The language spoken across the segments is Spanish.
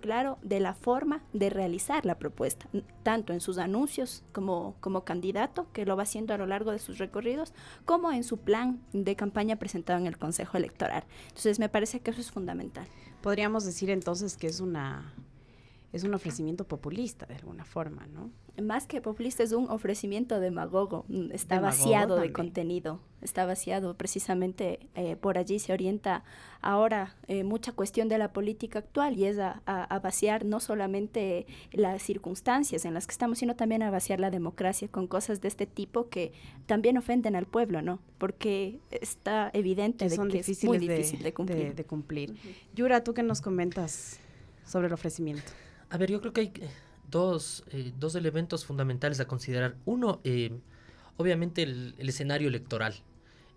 claro de la forma de realizar la propuesta, tanto en sus anuncios como candidato, que lo va haciendo a lo largo de sus recorridos, como en su plan de campaña presentado en el Consejo Electoral. Entonces me parece que eso es fundamental. Podríamos decir entonces que es un ofrecimiento populista de alguna forma, ¿no? Más que populista, es un ofrecimiento demagogo. Está Demagogo vaciado de también. contenido, está vaciado. Precisamente por allí se orienta ahora mucha cuestión de la política actual, y es a vaciar no solamente las circunstancias en las que estamos, sino también a vaciar la democracia con cosas de este tipo que también ofenden al pueblo, ¿no? Porque está evidente Que de son que es muy difíciles difícil de cumplir. de cumplir. Yura, ¿tú qué nos comentas sobre el ofrecimiento? A ver, yo creo que hay dos elementos fundamentales a considerar. Uno, obviamente el escenario electoral.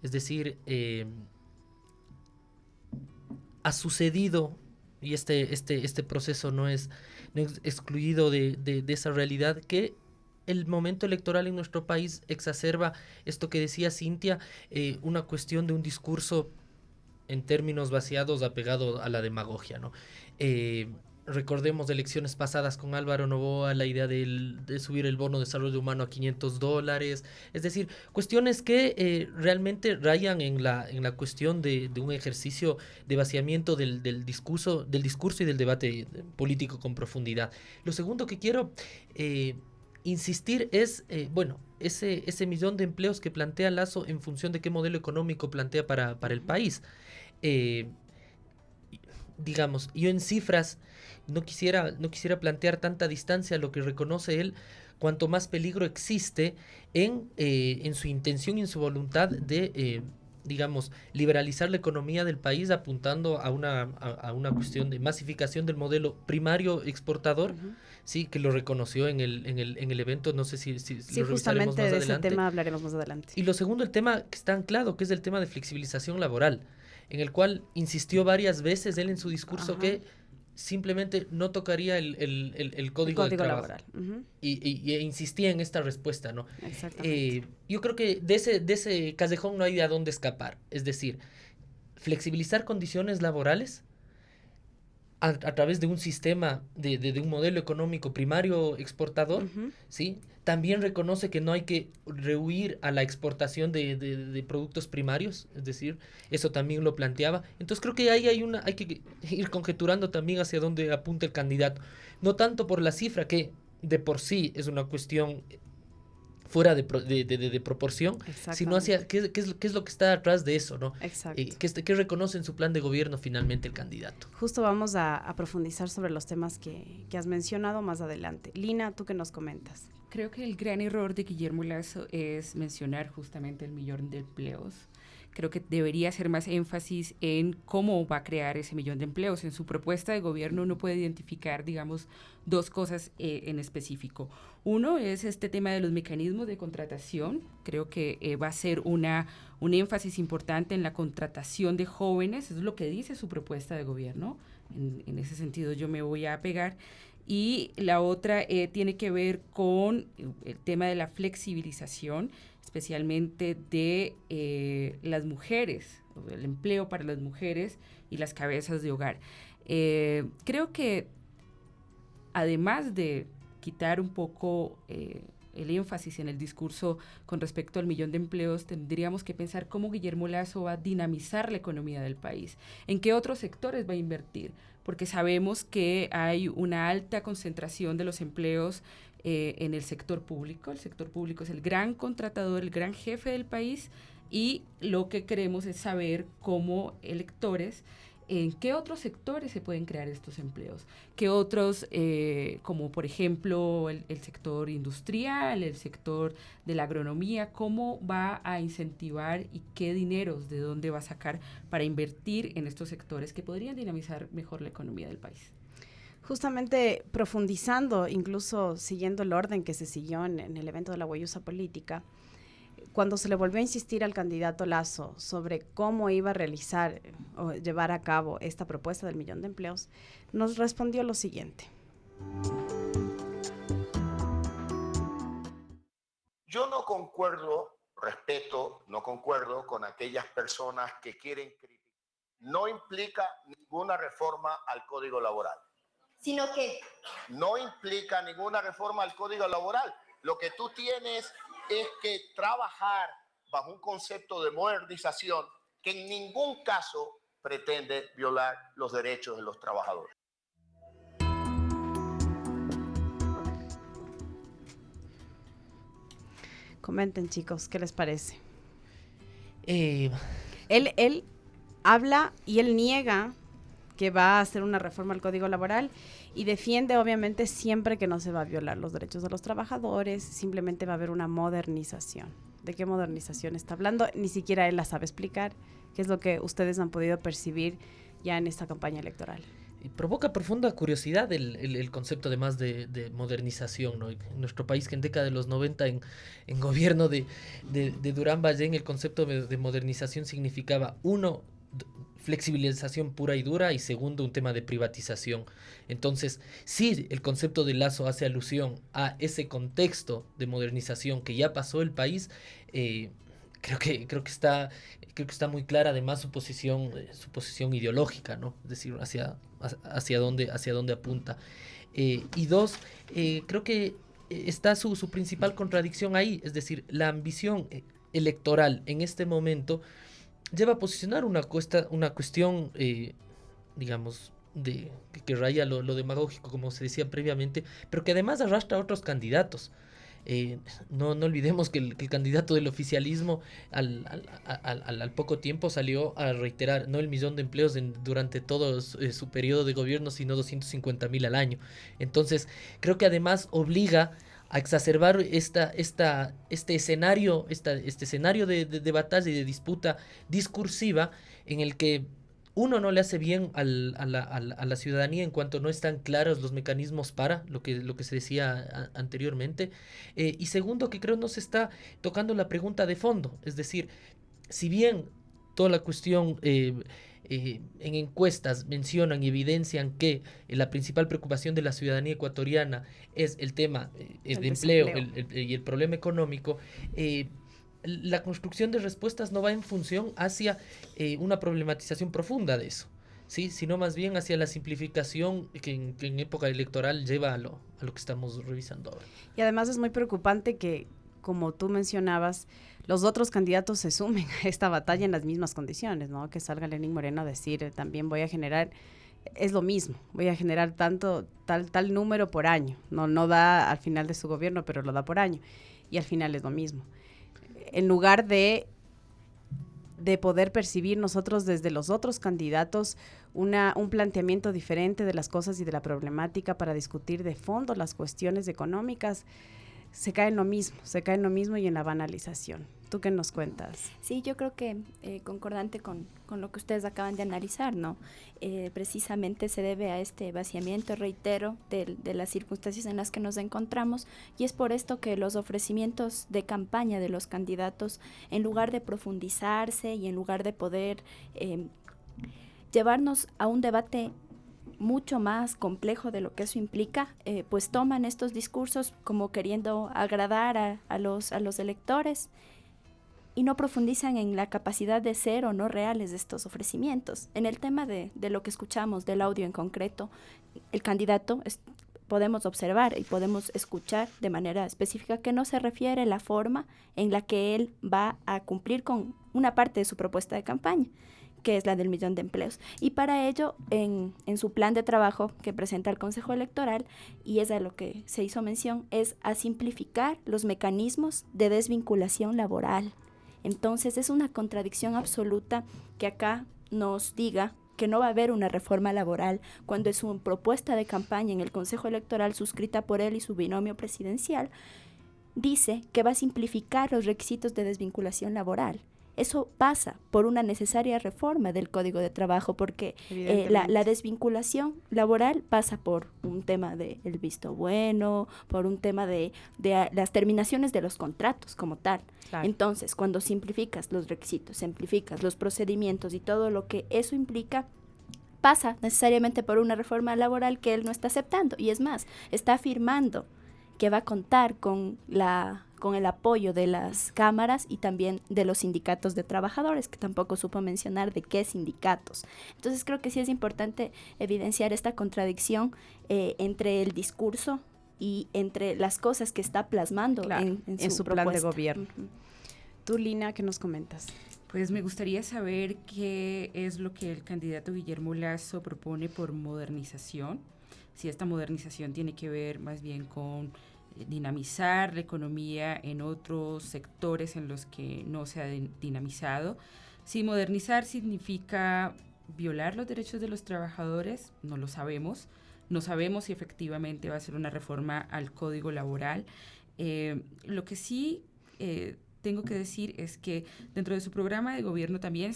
Es decir, ha sucedido, y este proceso no es excluido de esa realidad, que el momento electoral en nuestro país exacerba esto que decía Cintia, una cuestión de un discurso en términos vaciados apegado a la demagogia, ¿no? Recordemos elecciones pasadas con Álvaro Noboa, la idea de subir el bono de desarrollo humano a $500, es decir, cuestiones que realmente rayan en la cuestión de un ejercicio de vaciamiento del discurso y del debate político con profundidad. Lo segundo que quiero insistir es, ese millón de empleos que plantea Lasso en función de qué modelo económico plantea para el país. Eh, digamos, yo en cifras no quisiera plantear tanta distancia a lo que reconoce él, cuanto más peligro existe en su intención y en su voluntad de, digamos, liberalizar la economía del país, apuntando a una cuestión de masificación del modelo primario exportador, sí, que lo reconoció en el evento, no sé si Sí, lo revisaremos justamente más de ese adelante. tema hablaremos más adelante. Y lo segundo, el tema que está anclado, que es el tema de flexibilización laboral, en el cual insistió varias veces él en su discurso Ajá. que simplemente no tocaría el El código del código trabajo. laboral. Ujú. Y insistía en esta respuesta, ¿no? Exactamente. Yo creo que de ese callejón no hay de a dónde escapar. Es decir, flexibilizar condiciones laborales a través de un sistema, de un modelo económico primario exportador, Ujú. ¿sí? También reconoce que no hay que rehuir a la exportación de productos primarios, es decir, eso también lo planteaba. Entonces creo que ahí hay que ir conjeturando también hacia dónde apunta el candidato. No tanto por la cifra, que de por sí es una cuestión fuera de proporción, sino hacia Exactamente. qué es lo que está atrás de eso, ¿no? Exacto. ¿Qué reconoce en su plan de gobierno finalmente el candidato? Justo vamos a profundizar sobre los temas que has mencionado más adelante. Lina, ¿tú qué nos comentas? Creo que el gran error de Guillermo Lasso es mencionar justamente el millón de empleos. Creo que debería hacer más énfasis en cómo va a crear ese millón de empleos. En su propuesta de gobierno uno puede identificar, digamos, dos cosas en específico. Uno es este tema de los mecanismos de contratación. Creo que va a ser un énfasis importante en la contratación de jóvenes. Eso es lo que dice su propuesta de gobierno. En ese sentido yo me voy a apegar. Y la otra tiene que ver con el tema de la flexibilización, especialmente de las mujeres, el empleo para las mujeres y las cabezas de hogar. Creo que además de quitar un poco el énfasis en el discurso con respecto al millón de empleos, tendríamos que pensar cómo Guillermo Lasso va a dinamizar la economía del país, en qué otros sectores va a invertir, porque sabemos que hay una alta concentración de los empleos en el sector público. El sector público es el gran contratador, el gran jefe del país, y lo que queremos es saber cómo electores en qué otros sectores se pueden crear estos empleos, qué otros, como por ejemplo el sector industrial, el sector de la agronomía, cómo va a incentivar y qué dineros, de dónde va a sacar para invertir en estos sectores que podrían dinamizar mejor la economía del país. Justamente profundizando, incluso siguiendo el orden que se siguió en el evento de la Guayusa Política, cuando se le volvió a insistir al candidato Lasso sobre cómo iba a realizar o llevar a cabo esta propuesta del millón de empleos, nos respondió lo siguiente. Yo no concuerdo con aquellas personas que quieren criticar. No implica ninguna reforma al Código Laboral. sino que no implica ninguna reforma al Código Laboral. Lo que tú tienes es que trabajar bajo un concepto de modernización que en ningún caso pretende violar los derechos de los trabajadores. Comenten, chicos, ¿qué les parece? Eh, Él habla y él niega que va a hacer una reforma al Código Laboral y defiende obviamente siempre que no se va a violar los derechos de los trabajadores, simplemente va a haber una modernización. ¿De qué modernización está hablando? Ni siquiera él la sabe explicar, qué es lo que ustedes han podido percibir ya en esta campaña electoral. Y provoca profunda curiosidad el concepto además de modernización, ¿no? En nuestro país, que en década de los 90 en gobierno de Durán Ballén, el concepto de modernización significaba, uno, flexibilización pura y dura, y segundo, un tema de privatización. Entonces, sí, el concepto de Lasso hace alusión a ese contexto de modernización que ya pasó el país. Creo que está muy clara además su posición ideológica, ¿no? Es decir, hacia dónde apunta. Y dos, creo que está su principal contradicción ahí, es decir, la ambición electoral en este momento lleva a posicionar una cuestión, digamos, que raya lo demagógico, como se decía previamente, pero que además arrastra a otros candidatos. No olvidemos que el candidato del oficialismo al poco tiempo salió a reiterar no el 1.000.000 de empleos durante todo su periodo de gobierno, sino 250.000 al año. Entonces, creo que además obliga a exacerbar este escenario de batalla y de disputa discursiva, en el que uno no le hace bien a la ciudadanía en cuanto no están claros los mecanismos para lo que se decía anteriormente, y segundo, que creo no se está tocando la pregunta de fondo, es decir, si bien toda la cuestión en encuestas mencionan y evidencian que la principal preocupación de la ciudadanía ecuatoriana es el tema de empleo y el problema económico, la construcción de respuestas no va en función hacia una problematización profunda de eso, ¿sí? Sino más bien hacia la simplificación que en época electoral lleva a lo que estamos revisando ahora. Y además es muy preocupante que, como tú mencionabas, los otros candidatos se sumen a esta batalla en las mismas condiciones, ¿no? Que salga Lenín Moreno a decir, también voy a generar, es lo mismo, voy a generar tal número por año. No da al final de su gobierno, pero lo da por año. Y al final es lo mismo. En lugar de poder percibir nosotros desde los otros candidatos un planteamiento diferente de las cosas y de la problemática para discutir de fondo las cuestiones económicas, se cae en lo mismo y en la banalización. ¿Tú qué nos cuentas? Sí, yo creo que concordante con lo que ustedes acaban de analizar, ¿no? Precisamente se debe a este vaciamiento, reitero, de las circunstancias en las que nos encontramos, y es por esto que los ofrecimientos de campaña de los candidatos, en lugar de profundizarse y en lugar de poder llevarnos a un debate mucho más complejo de lo que eso implica, pues toman estos discursos como queriendo agradar a los electores, y no profundizan en la capacidad de ser o no reales de estos ofrecimientos. En el tema de lo que escuchamos, del audio en concreto, el candidato podemos observar y podemos escuchar de manera específica que no se refiere a la forma en la que él va a cumplir con una parte de su propuesta de campaña, que es la del 1.000.000 de empleos. Y para ello, en su plan de trabajo que presenta el Consejo Electoral, y es a lo que se hizo mención, es a simplificar los mecanismos de desvinculación laboral. Entonces, es una contradicción absoluta que acá nos diga que no va a haber una reforma laboral cuando es una propuesta de campaña en el Consejo Electoral suscrita por él y su binomio presidencial, dice que va a simplificar los requisitos de desvinculación laboral. Eso pasa por una necesaria reforma del Código de Trabajo, porque la desvinculación laboral pasa por un tema del visto bueno, por un tema de las terminaciones de los contratos como tal. Claro. Entonces, cuando simplificas los requisitos, simplificas los procedimientos y todo lo que eso implica, pasa necesariamente por una reforma laboral que él no está aceptando. Y es más, está afirmando que va a contar con el apoyo de las cámaras y también de los sindicatos de trabajadores, que tampoco supo mencionar de qué sindicatos. Entonces creo que sí es importante evidenciar esta contradicción entre el discurso y entre las cosas que está plasmando en su plan de gobierno. Tú, Lina, ¿qué nos comentas? Pues me gustaría saber qué es lo que el candidato Guillermo Lasso propone por modernización, si esta modernización tiene que ver más bien con dinamizar la economía en otros sectores en los que no se ha dinamizado. Si modernizar significa violar los derechos de los trabajadores, no lo sabemos. No sabemos si efectivamente va a ser una reforma al Código Laboral. Lo que sí tengo que decir es que dentro de su programa de gobierno también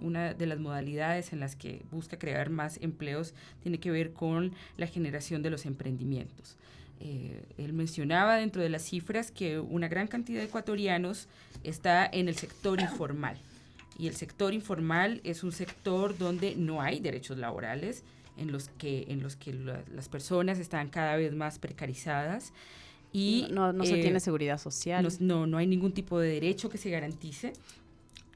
una de las modalidades en las que busca crear más empleos tiene que ver con la generación de los emprendimientos. Él mencionaba dentro de las cifras que una gran cantidad de ecuatorianos está en el sector informal. Y el sector informal es un sector donde no hay derechos laborales, en los que las personas están cada vez más precarizadas. Y no se tiene seguridad social. No hay ningún tipo de derecho que se garantice.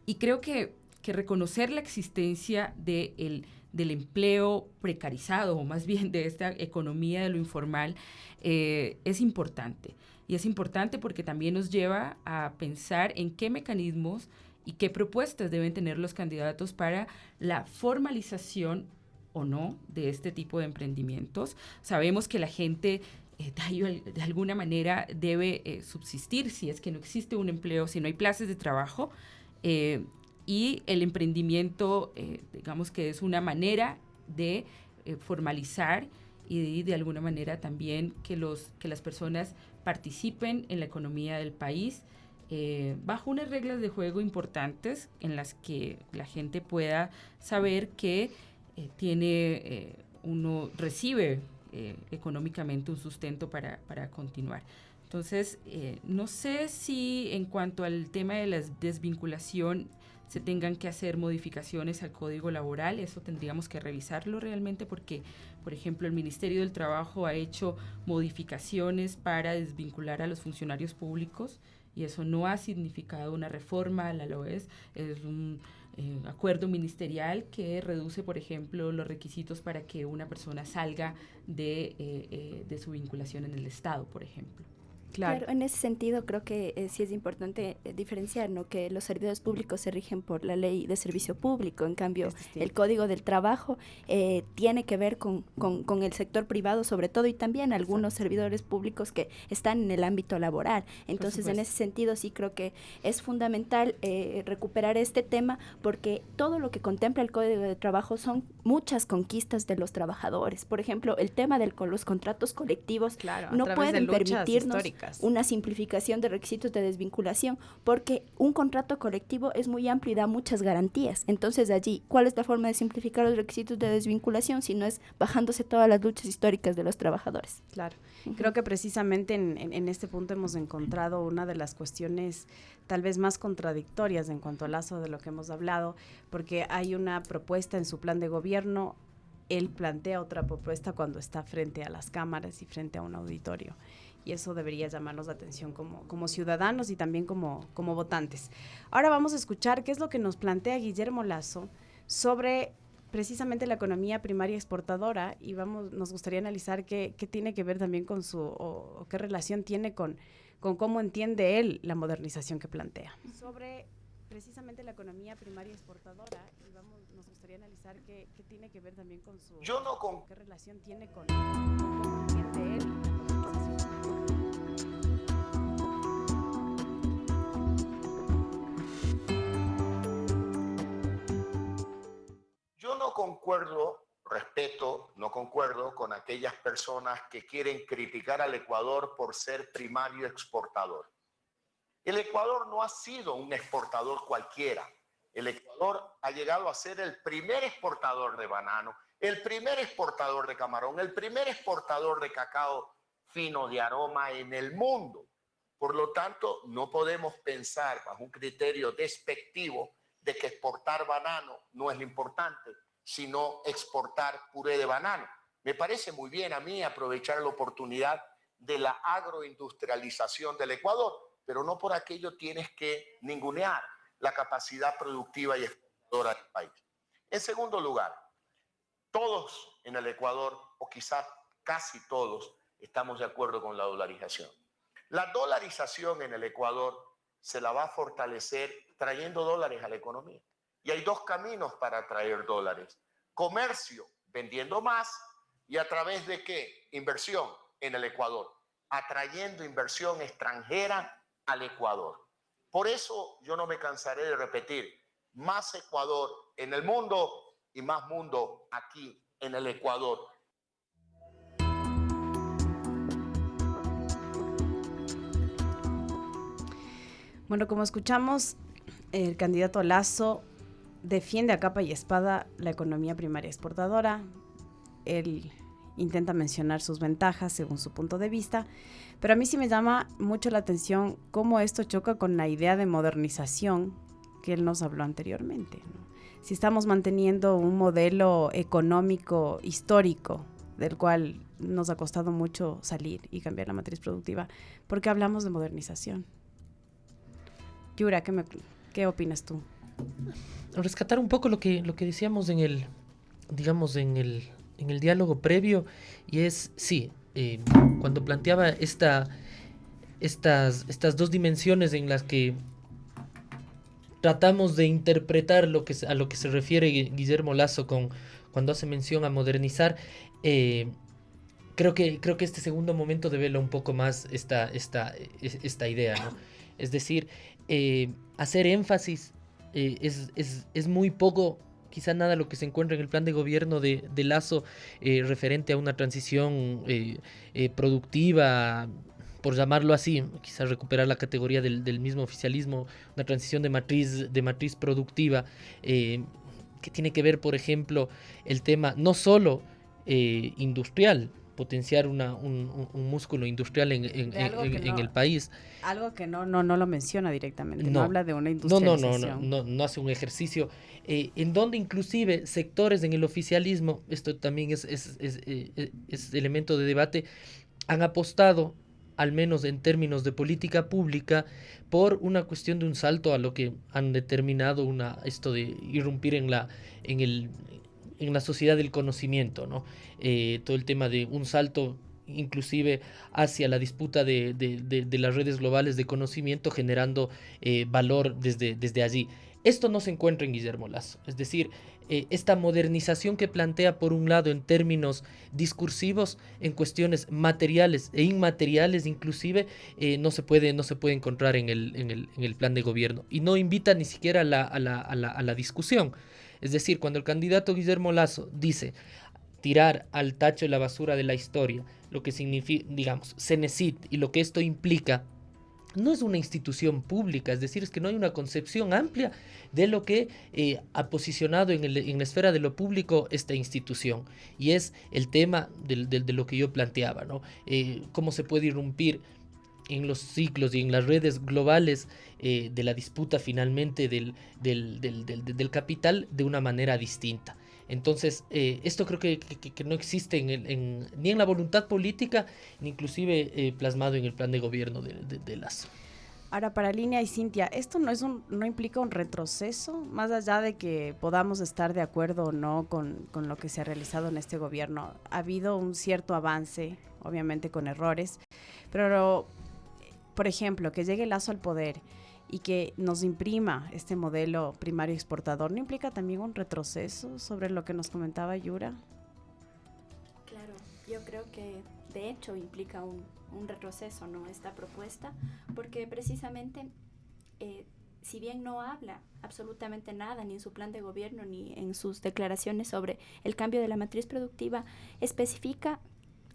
Y creo que reconocer la existencia del empleo precarizado, o más bien de esta economía de lo informal, es importante. Y es importante porque también nos lleva a pensar en qué mecanismos y qué propuestas deben tener los candidatos para la formalización o no de este tipo de emprendimientos. Sabemos que la gente de alguna manera debe subsistir si es que no existe un empleo, si no hay plazas de trabajo, y el emprendimiento, digamos que es una manera de formalizar y de alguna manera también que las personas participen en la economía del país bajo unas reglas de juego importantes en las que la gente pueda saber que uno recibe económicamente un sustento para continuar. Entonces, no sé si en cuanto al tema de la desvinculación se tengan que hacer modificaciones al Código Laboral. Eso tendríamos que revisarlo realmente porque, por ejemplo, el Ministerio del Trabajo ha hecho modificaciones para desvincular a los funcionarios públicos y eso no ha significado una reforma a la LOES. Es un acuerdo ministerial que reduce, por ejemplo, los requisitos para que una persona salga de su vinculación en el Estado, por ejemplo. Claro, en ese sentido creo que sí es importante diferenciar, ¿no? Que los servidores públicos se rigen por la ley de servicio público, en cambio el Código del Trabajo tiene que ver con el sector privado sobre todo y también algunos servidores públicos que están en el ámbito laboral. Entonces en ese sentido sí creo que es fundamental recuperar este tema porque todo lo que contempla el Código del Trabajo son muchas conquistas de los trabajadores. Por ejemplo, el tema de los contratos colectivos no pueden permitirnos históricas. Una simplificación de requisitos de desvinculación, porque un contrato colectivo es muy amplio y da muchas garantías. Entonces allí, ¿cuál es la forma de simplificar los requisitos de desvinculación si no es bajándose todas las luchas históricas de los trabajadores? Claro. Creo que precisamente en este punto hemos encontrado una de las cuestiones tal vez más contradictorias en cuanto al Lasso de lo que hemos hablado, porque hay una propuesta en su plan de gobierno, él plantea otra propuesta cuando está frente a las cámaras y frente a un auditorio. Y eso debería llamarnos la atención como ciudadanos y también como votantes. Ahora vamos a escuchar qué es lo que nos plantea Guillermo Lasso sobre precisamente la economía primaria exportadora y nos gustaría analizar qué tiene que ver también con o qué relación tiene con cómo entiende él la modernización que plantea. Sobre precisamente la economía primaria exportadora y nos gustaría analizar qué tiene que ver también con qué relación tiene con cómo entiende él la modernización. Yo no concuerdo con aquellas personas que quieren criticar al Ecuador por ser primario exportador. El Ecuador no ha sido un exportador cualquiera. El Ecuador ha llegado a ser el primer exportador de banano, el primer exportador de camarón, el primer exportador de cacao fino de aroma en el mundo. Por lo tanto, no podemos pensar bajo un criterio despectivo de que exportar banano no es lo importante, sino exportar puré de banano. Me parece muy bien a mí aprovechar la oportunidad de la agroindustrialización del Ecuador, pero no por aquello tienes que ningunear la capacidad productiva y exportadora del país. En segundo lugar, todos en el Ecuador, o quizás casi todos, estamos de acuerdo con la dolarización. La dolarización en el Ecuador se la va a fortalecer trayendo dólares a la economía. Y hay dos caminos para traer dólares. Comercio, vendiendo más, y a través de ¿qué? Inversión en el Ecuador, atrayendo inversión extranjera al Ecuador. Por eso yo no me cansaré de repetir, más Ecuador en el mundo y más mundo aquí en el Ecuador. Bueno, como escuchamos, el candidato Lasso defiende a capa y espada la economía primaria exportadora. Él intenta mencionar sus ventajas según su punto de vista, pero a mí sí me llama mucho la atención cómo esto choca con la idea de modernización que él nos habló anteriormente, ¿no? Si estamos manteniendo un modelo económico histórico del cual nos ha costado mucho salir y cambiar la matriz productiva, ¿por qué hablamos de modernización? Yura, ¿qué opinas tú? Rescatar un poco lo que decíamos en el diálogo previo, y es, sí, cuando planteaba estas dos dimensiones en las que tratamos de interpretar a lo que se refiere Guillermo Lasso cuando hace mención a modernizar, creo que este segundo momento devela un poco más esta idea, ¿no? Es decir, hacer énfasis es muy poco, quizá nada, lo que se encuentra en el plan de gobierno de Lasso referente a una transición productiva, por llamarlo así, quizá recuperar la categoría del mismo oficialismo, una transición de matriz productiva, que tiene que ver, por ejemplo, el tema no solo industrial, potenciar un músculo industrial en el país. Algo que no lo menciona directamente, no habla de una industrialización. No hace un ejercicio en donde inclusive sectores en el oficialismo, esto también es elemento de debate, han apostado, al menos en términos de política pública, por una cuestión de un salto a lo que han determinado esto de irrumpir en la sociedad del conocimiento, ¿no? Todo el tema de un salto inclusive hacia la disputa de las redes globales de conocimiento, generando valor desde allí. Esto no se encuentra en Guillermo Lasso, es decir, esta modernización que plantea, por un lado, en términos discursivos, en cuestiones materiales e inmateriales inclusive, no se puede encontrar en el plan de gobierno, y no invita ni siquiera a la discusión. Es decir, cuando el candidato Guillermo Lasso dice tirar al tacho de la basura de la historia lo que significa, digamos, Cenecit, y lo que esto implica, no es una institución pública, es decir, es que no hay una concepción amplia de lo que ha posicionado en la esfera de lo público esta institución, y es el tema de lo que yo planteaba, ¿no? Cómo se puede irrumpir en los ciclos y en las redes globales de la disputa finalmente del capital de una manera distinta. Entonces, esto creo que no existe ni en la voluntad política, ni inclusive plasmado en el plan de gobierno de Lasso. Ahora, para Línea y Cintia, ¿esto no implica un retroceso? Más allá de que podamos estar de acuerdo o no con lo que se ha realizado en este gobierno, ha habido un cierto avance, obviamente con errores, pero, por ejemplo, que llegue Lasso al poder y que nos imprima este modelo primario exportador, ¿no implica también un retroceso sobre lo que nos comentaba Yura? Claro, yo creo que de hecho implica un retroceso, ¿no?, esta propuesta, porque precisamente, si bien no habla absolutamente nada, ni en su plan de gobierno, ni en sus declaraciones sobre el cambio de la matriz productiva, especifica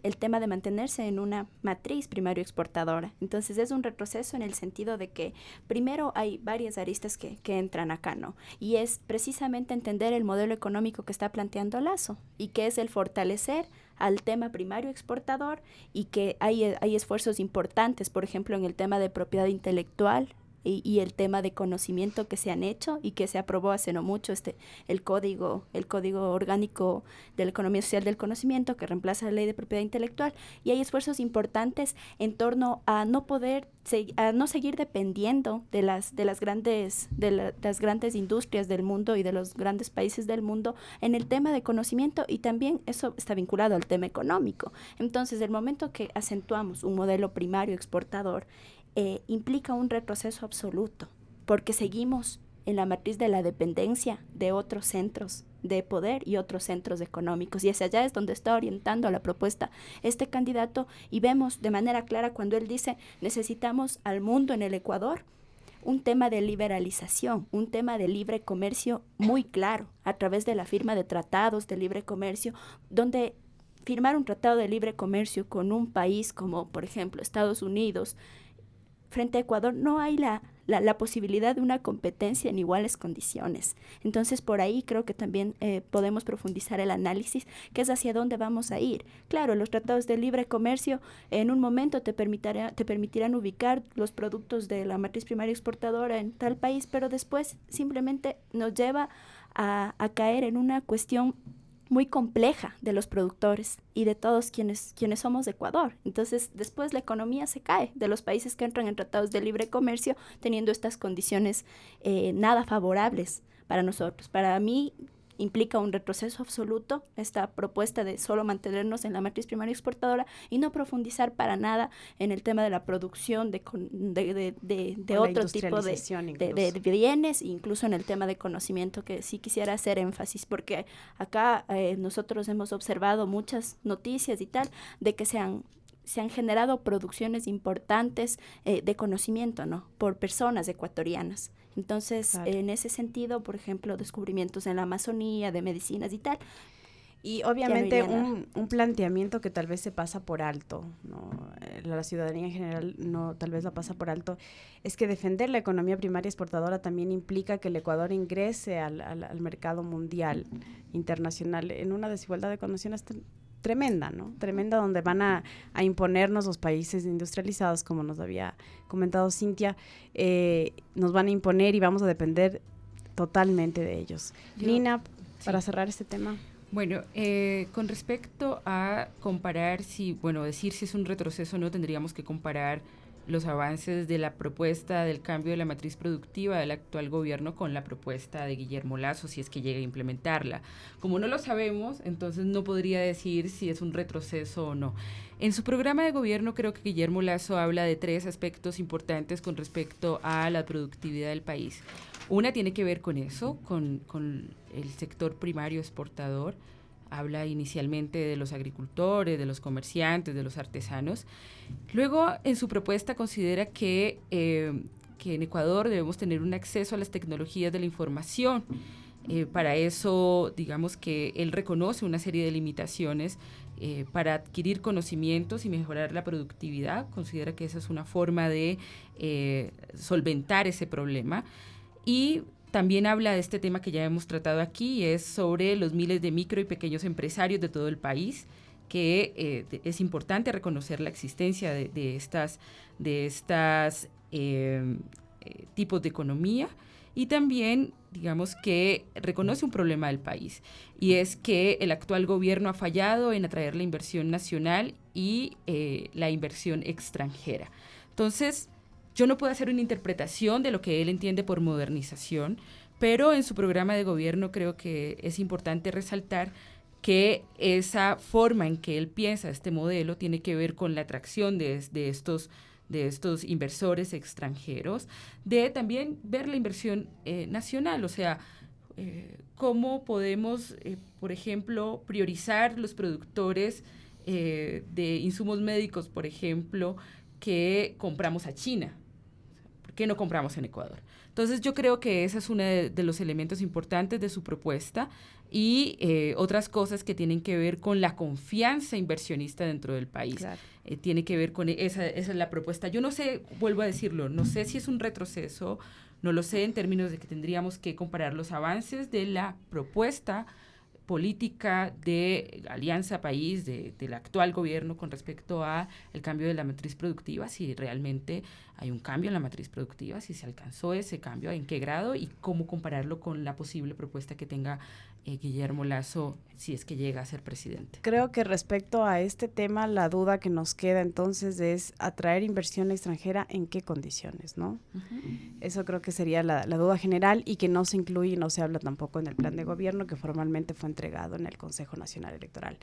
el tema de mantenerse en una matriz primario exportadora. Entonces es un retroceso en el sentido de que primero hay varias aristas que entran acá, ¿no? Y es precisamente entender el modelo económico que está planteando Lasso, y que es el fortalecer al tema primario exportador, y que hay esfuerzos importantes, por ejemplo, en el tema de propiedad intelectual, y el tema de conocimiento que se han hecho y que se aprobó hace no mucho el código orgánico de la economía social del conocimiento que reemplaza la ley de propiedad intelectual, y hay esfuerzos importantes en torno a no seguir dependiendo de las grandes industrias del mundo y de los grandes países del mundo en el tema de conocimiento, y también eso está vinculado al tema económico. Entonces, el momento que acentuamos un modelo primario exportador implica un retroceso absoluto, porque seguimos en la matriz de la dependencia de otros centros de poder y otros centros económicos, y hacia allá es donde está orientando la propuesta este candidato, y vemos de manera clara cuando él dice necesitamos al mundo en el Ecuador un tema de liberalización, un tema de libre comercio muy claro, a través de la firma de tratados de libre comercio, donde firmar un tratado de libre comercio con un país como, por ejemplo, Estados Unidos, frente a Ecuador, no hay la posibilidad de una competencia en iguales condiciones. Entonces, por ahí creo que también podemos profundizar el análisis, que es hacia dónde vamos a ir. Claro, los tratados de libre comercio en un momento te permitirán ubicar los productos de la matriz primaria exportadora en tal país, pero después simplemente nos lleva a caer en una cuestión muy compleja de los productores y de todos quienes somos de Ecuador. Entonces, después la economía se cae de los países que entran en tratados de libre comercio teniendo estas condiciones nada favorables para nosotros. Para mí, implica un retroceso absoluto esta propuesta de solo mantenernos en la matriz primaria exportadora y no profundizar para nada en el tema de la producción de otro tipo de bienes, incluso en el tema de conocimiento, que sí quisiera hacer énfasis, porque acá nosotros hemos observado muchas noticias y tal de que se han generado producciones importantes de conocimiento, ¿no?, por personas ecuatorianas. Entonces, claro, en ese sentido, por ejemplo, descubrimientos en la Amazonía, de medicinas y tal. Y obviamente un planteamiento que tal vez se pasa por alto, ¿no? La ciudadanía en general tal vez la pasa por alto, es que defender la economía primaria exportadora también implica que el Ecuador ingrese al mercado mundial, internacional, en una desigualdad de condiciones tremenda, ¿no? Tremenda, donde van a imponernos los países industrializados, como nos había comentado Cintia, nos van a imponer y vamos a depender totalmente de ellos. Lina, para cerrar este tema. Bueno, con respecto a comparar decir si es un retroceso o no, tendríamos que comparar los avances de la propuesta del cambio de la matriz productiva del actual gobierno con la propuesta de Guillermo Lasso, si es que llega a implementarla. Como no lo sabemos, entonces no podría decir si es un retroceso o no. En su programa de gobierno creo que Guillermo Lasso habla de 3 aspectos importantes con respecto a la productividad del país. Una tiene que ver con eso, con el sector primario exportador. Habla inicialmente de los agricultores, de los comerciantes, de los artesanos. Luego, en su propuesta considera que en Ecuador debemos tener un acceso a las tecnologías de la información. Para eso, digamos que él reconoce una serie de limitaciones para adquirir conocimientos y mejorar la productividad. Considera que esa es una forma de solventar ese problema. Y también habla de este tema que ya hemos tratado aquí, es sobre los miles de micro y pequeños empresarios de todo el país, que es importante reconocer la existencia de estas tipos de economía, y también, digamos, que reconoce un problema del país, y es que el actual gobierno ha fallado en atraer la inversión nacional y la inversión extranjera. Entonces, yo no puedo hacer una interpretación de lo que él entiende por modernización, pero en su programa de gobierno creo que es importante resaltar que esa forma en que él piensa este modelo tiene que ver con la atracción de estos inversores extranjeros, de también ver la inversión nacional, o sea, cómo podemos, por ejemplo, priorizar los productores de insumos médicos, por ejemplo, que compramos a China. ¿Qué no compramos en Ecuador? Entonces, yo creo que ese es uno de los elementos importantes de su propuesta, y otras cosas que tienen que ver con la confianza inversionista dentro del país. Claro. Tiene que ver con esa es la propuesta. Yo no sé, vuelvo a decirlo, no sé si es un retroceso, no lo sé en términos de que tendríamos que comparar los avances de la propuesta política de Alianza País, del actual gobierno con respecto a el cambio de la matriz productiva, si realmente hay un cambio en la matriz productiva, si se alcanzó ese cambio, en qué grado y cómo compararlo con la posible propuesta que tenga Guillermo Lasso si es que llega a ser presidente. Creo que respecto a este tema, la duda que nos queda entonces es atraer inversión extranjera en qué condiciones, ¿no? Eso creo que sería la duda general y que no se incluye y no se habla tampoco en el plan de gobierno que formalmente fue entregado en el Consejo Nacional Electoral.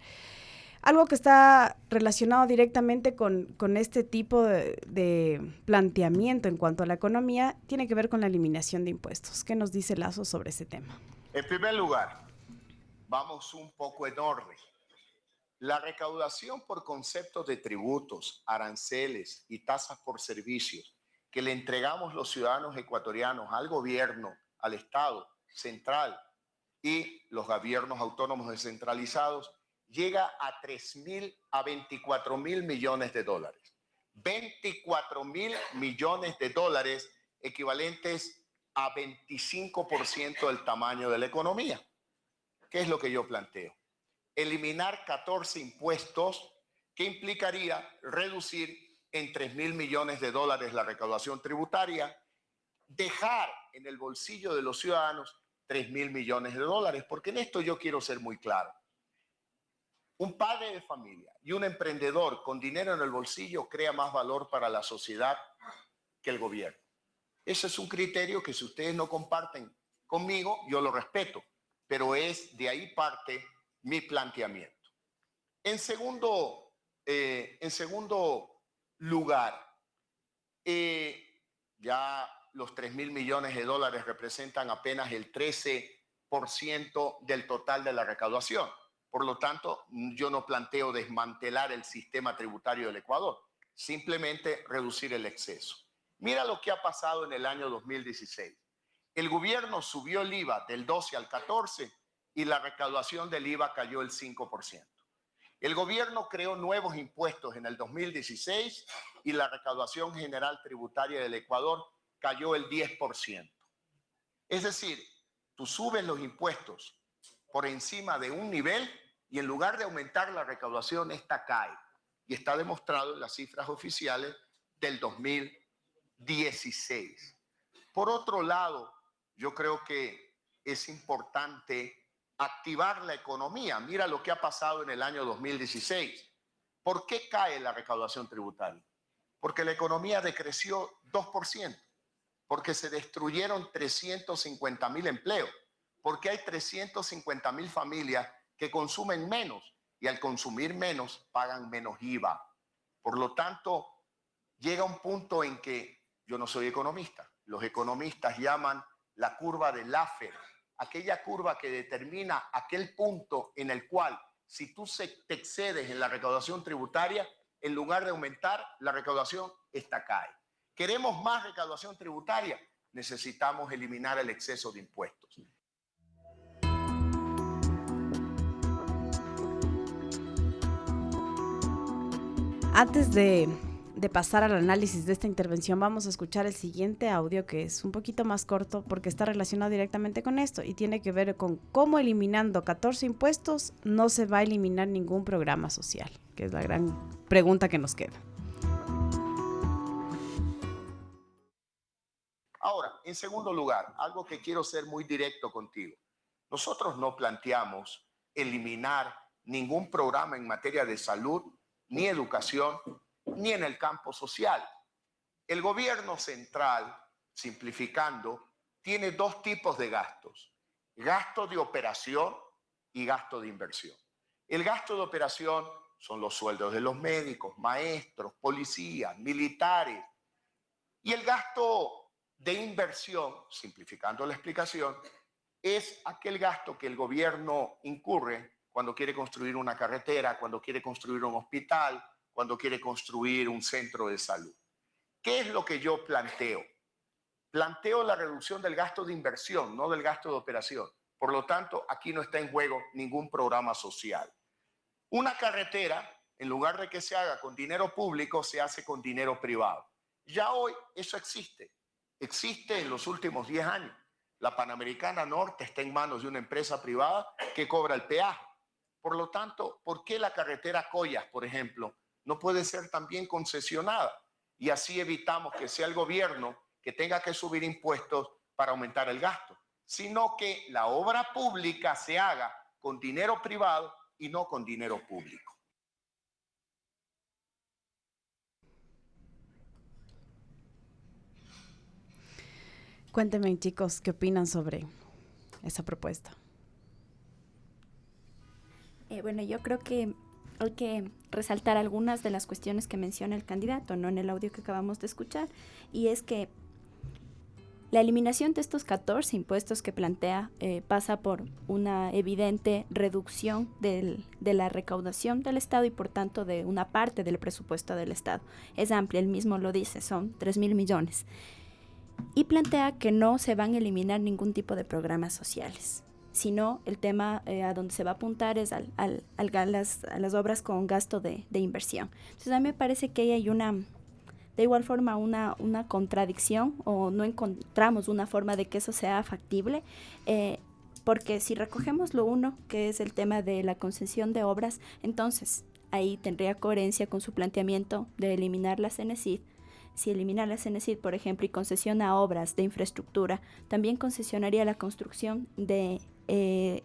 Algo que está relacionado directamente con este tipo de planteamiento en cuanto a la economía tiene que ver con la eliminación de impuestos. ¿Qué nos dice Lasso sobre ese tema? En primer lugar, vamos un poco en orden. La recaudación por conceptos de tributos, aranceles y tasas por servicios que le entregamos los ciudadanos ecuatorianos al gobierno, al Estado central y los gobiernos autónomos descentralizados llega a 3.000 a 24.000 millones de dólares. 24.000 millones de dólares equivalentes a 25% del tamaño de la economía. ¿Qué es lo que yo planteo? Eliminar 14 impuestos que implicaría reducir en 3.000 millones de dólares la recaudación tributaria, dejar en el bolsillo de los ciudadanos 3.000 millones de dólares, porque en esto yo quiero ser muy claro. Un padre de familia y un emprendedor con dinero en el bolsillo crea más valor para la sociedad que el gobierno. Ese es un criterio que si ustedes no comparten conmigo, yo lo respeto, pero es de ahí parte mi planteamiento. En segundo lugar, ya los 3.000 millones de dólares representan apenas el 13% del total de la recaudación. Por lo tanto, yo no planteo desmantelar el sistema tributario del Ecuador, simplemente reducir el exceso. Mira lo que ha pasado en el año 2016. El gobierno subió el IVA del 12 al 14 y la recaudación del IVA cayó el 5%. El gobierno creó nuevos impuestos en el 2016 y la recaudación general tributaria del Ecuador cayó el 10%. Es decir, tú subes los impuestos por encima de un nivel y en lugar de aumentar la recaudación, esta cae. Y está demostrado en las cifras oficiales del 2016. Por otro lado, yo creo que es importante activar la economía. Mira lo que ha pasado en el año 2016. ¿Por qué cae la recaudación tributaria? Porque la economía decreció 2%, porque se destruyeron 350.000 empleos, porque hay 350.000 familias que consumen menos y al consumir menos pagan menos IVA. Por lo tanto, llega un punto en que yo no soy economista. Los economistas llaman la curva de Laffer, aquella curva que determina aquel punto en el cual si tú te excedes en la recaudación tributaria, en lugar de aumentar la recaudación, esta cae. ¿Queremos más recaudación tributaria? Necesitamos eliminar el exceso de impuestos. Antes de pasar al análisis de esta intervención, vamos a escuchar el siguiente audio que es un poquito más corto porque está relacionado directamente con esto y tiene que ver con cómo eliminando 14 impuestos no se va a eliminar ningún programa social, que es la gran pregunta que nos queda. Ahora, en segundo lugar, algo que quiero ser muy directo contigo. Nosotros no planteamos eliminar ningún programa en materia de salud, ni educación, ni en el campo social. El gobierno central, simplificando, tiene dos tipos de gastos: gasto de operación y gasto de inversión. El gasto de operación son los sueldos de los médicos, maestros, policías, militares. Y el gasto de inversión, simplificando la explicación, es aquel gasto que el gobierno incurre cuando quiere construir una carretera, cuando quiere construir un hospital, cuando quiere construir un centro de salud. ¿Qué es lo que yo planteo? Planteo la reducción del gasto de inversión, no del gasto de operación. Por lo tanto, aquí no está en juego ningún programa social. Una carretera, en lugar de que se haga con dinero público, se hace con dinero privado. Ya hoy eso existe. Existe en los últimos 10 años. La Panamericana Norte está en manos de una empresa privada que cobra el peaje. Por lo tanto, ¿por qué la carretera Collas, por ejemplo, no puede ser también concesionada? Y así evitamos que sea el gobierno que tenga que subir impuestos para aumentar el gasto, sino que la obra pública se haga con dinero privado y no con dinero público. Cuéntenme, chicos, ¿qué opinan sobre esa propuesta? Bueno, yo creo que hay que resaltar algunas de las cuestiones que menciona el candidato, ¿no?, en el audio que acabamos de escuchar, y es que la eliminación de estos 14 impuestos que plantea pasa por una evidente reducción de la recaudación del Estado y por tanto de una parte del presupuesto del Estado. Es amplia, él mismo lo dice, son 3.000 millones. Y plantea que no se van a eliminar ningún tipo de programas sociales, sino el tema a donde se va a apuntar es a las obras con gasto de inversión. Entonces a mí me parece que ahí hay de igual forma una contradicción, o no encontramos una forma de que eso sea factible, porque si recogemos lo uno, que es el tema de la concesión de obras, entonces ahí tendría coherencia con su planteamiento de eliminar la CENESID. Si elimina la CENESID, por ejemplo, y concesiona obras de infraestructura, también concesionaría la construcción de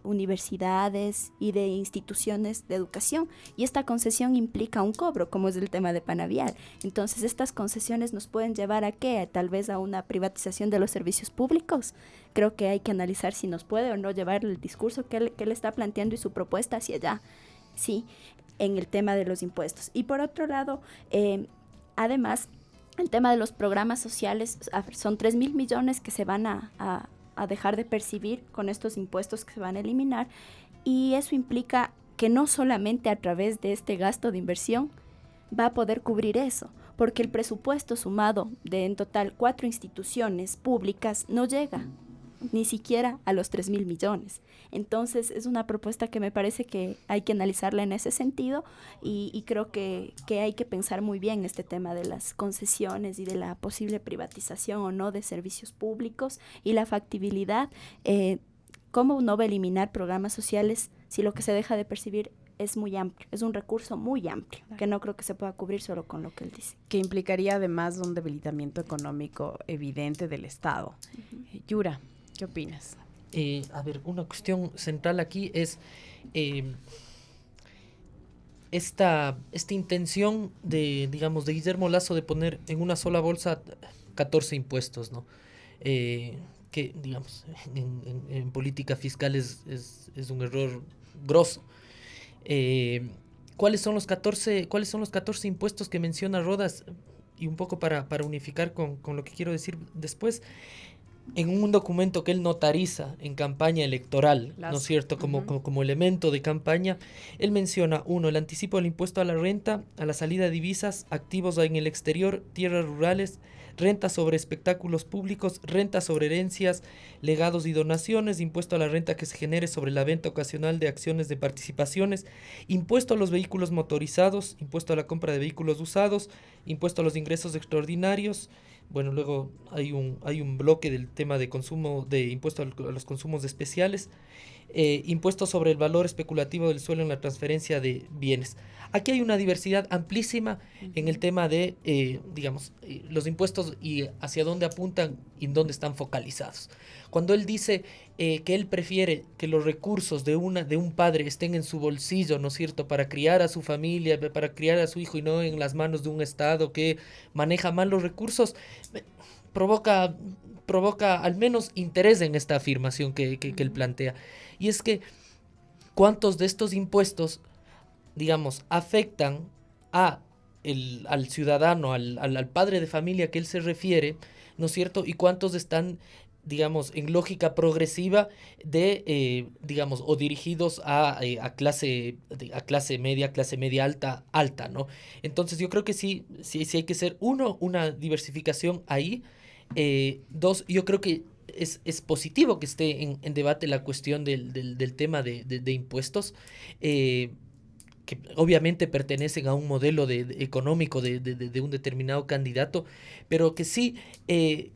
universidades y de instituciones de educación, y esta concesión implica un cobro, como es el tema de Panavial. Entonces estas concesiones nos pueden llevar a ¿qué? Tal vez a una privatización de los servicios públicos. Creo que hay que analizar si nos puede o no llevar el discurso que él está planteando y su propuesta hacia allá, sí, en el tema de los impuestos. Y por otro lado, además, el tema de los programas sociales, son 3.000 millones que se van a dejar de percibir con estos impuestos que se van a eliminar, y eso implica que no solamente a través de este gasto de inversión va a poder cubrir eso, porque el presupuesto sumado de en total 4 instituciones públicas no llega ni siquiera a los 3.000 millones. Entonces es una propuesta que me parece que hay que analizarla en ese sentido, y creo que hay que pensar muy bien este tema de las concesiones y de la posible privatización o no de servicios públicos y la factibilidad. ¿Cómo no va a eliminar programas sociales si lo que se deja de percibir es muy amplio? Es un recurso muy amplio, que no creo que se pueda cubrir solo con lo que él dice. Que implicaría además un debilitamiento económico evidente del Estado. Yura, ¿qué opinas? A ver, una cuestión central aquí es esta intención de Guillermo Lasso de poner en una sola bolsa 14 impuestos, ¿no? Que, digamos, en política fiscal es un error grosso. ¿Cuáles son los 14 impuestos que menciona Rodas? Y un poco para unificar con lo que quiero decir después. En un documento que él notariza en campaña electoral, ¿no es cierto?, como elemento de campaña, él menciona, 1, el anticipo del impuesto a la renta, a la salida de divisas, activos en el exterior, tierras rurales, renta sobre espectáculos públicos, renta sobre herencias, legados y donaciones, impuesto a la renta que se genere sobre la venta ocasional de acciones de participaciones, impuesto a los vehículos motorizados, impuesto a la compra de vehículos usados, impuesto a los ingresos extraordinarios. Bueno, luego hay un bloque del tema de consumo, de impuesto a los consumos especiales, impuesto sobre el valor especulativo del suelo en la transferencia de bienes. Aquí hay una diversidad amplísima en el tema de, los impuestos y hacia dónde apuntan y en dónde están focalizados. Cuando él dice que él prefiere que los recursos de un padre estén en su bolsillo, ¿no es cierto?, para criar a su familia, para criar a su hijo y no en las manos de un Estado que maneja mal los recursos, provoca al menos interés en esta afirmación que él plantea. Y es que, ¿cuántos de estos impuestos, afectan al ciudadano, al padre de familia que él se refiere, ¿no es cierto? Y cuántos están, en lógica progresiva o dirigidos a clase media alta, ¿no? Entonces yo creo que sí hay que ser, una diversificación ahí. 2, yo creo que es positivo que esté en debate la cuestión del tema de impuestos. que obviamente pertenecen a un modelo económico de un determinado candidato, pero que sí,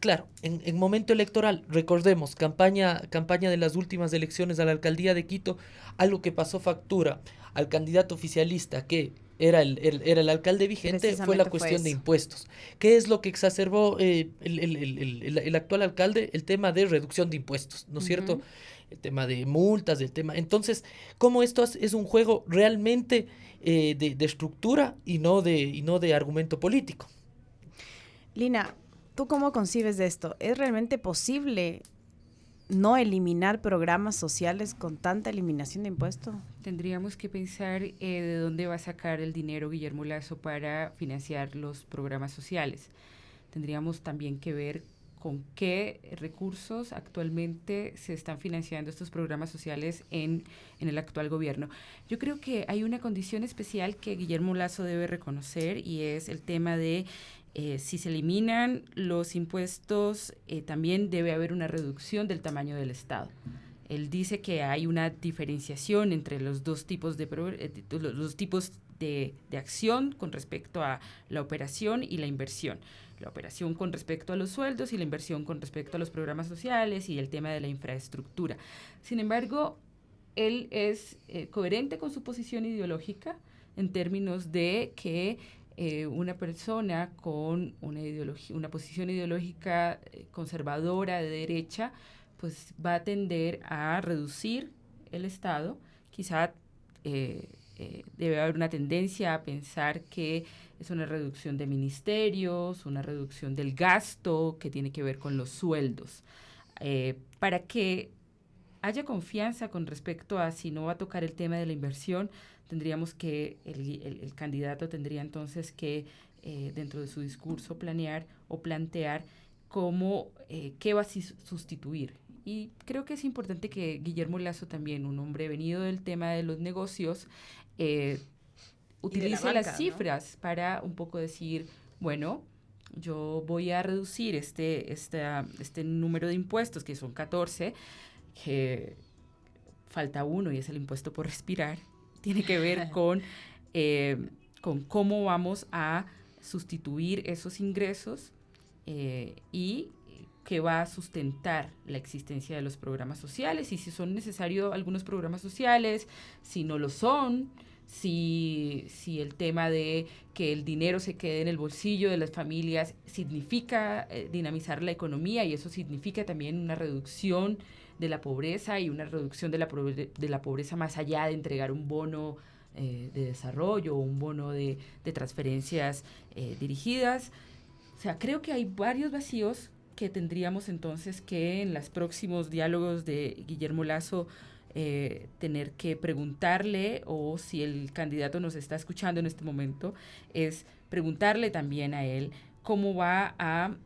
claro, en momento electoral, recordemos, campaña de las últimas elecciones a la alcaldía de Quito, algo que pasó factura al candidato oficialista que era el alcalde vigente, fue la cuestión de impuestos. ¿Qué es lo que exacerbó el actual alcalde? El tema de reducción de impuestos, ¿no es cierto? El tema de multas, el tema... Entonces, ¿cómo esto es un juego realmente de estructura y no de argumento político? Lina, ¿tú cómo concibes de esto? ¿Es realmente posible no eliminar programas sociales con tanta eliminación de impuestos? Tendríamos que pensar de dónde va a sacar el dinero Guillermo Lasso para financiar los programas sociales. Tendríamos también que ver con qué recursos actualmente se están financiando estos programas sociales en el actual gobierno. Yo creo que hay una condición especial que Guillermo Lasso debe reconocer y es el tema de si se eliminan los impuestos, también debe haber una reducción del tamaño del Estado. Él dice que hay una diferenciación entre los dos tipos de acción con respecto a la operación y la inversión. La operación con respecto a los sueldos y la inversión con respecto a los programas sociales y el tema de la infraestructura. Sin embargo, él es coherente con su posición ideológica en términos de que una persona con una posición ideológica conservadora de derecha, pues va a tender a reducir el Estado. Quizá debe haber una tendencia a pensar que es una reducción de ministerios, una reducción del gasto que tiene que ver con los sueldos. Para que haya confianza con respecto a si no va a tocar el tema de la inversión, tendríamos que, el candidato tendría entonces que, dentro de su discurso, planear o plantear qué va a sustituir. Y creo que es importante que Guillermo Lasso también, un hombre venido del tema de los negocios, utilice banca, las cifras, ¿no?, para un poco decir, bueno, yo voy a reducir este número de impuestos, que son 14, que falta uno y es el impuesto por respirar. Tiene que ver con cómo vamos a sustituir esos ingresos y que va a sustentar la existencia de los programas sociales y si son necesarios algunos programas sociales, si no lo son, si el tema de que el dinero se quede en el bolsillo de las familias significa dinamizar la economía y eso significa también una reducción de la pobreza y una reducción de la pobreza más allá de entregar un bono de desarrollo o un bono de transferencias dirigidas. O sea, creo que hay varios vacíos que tendríamos entonces que en los próximos diálogos de Guillermo Lasso tener que preguntarle, o si el candidato nos está escuchando en este momento, es preguntarle también a él cómo va a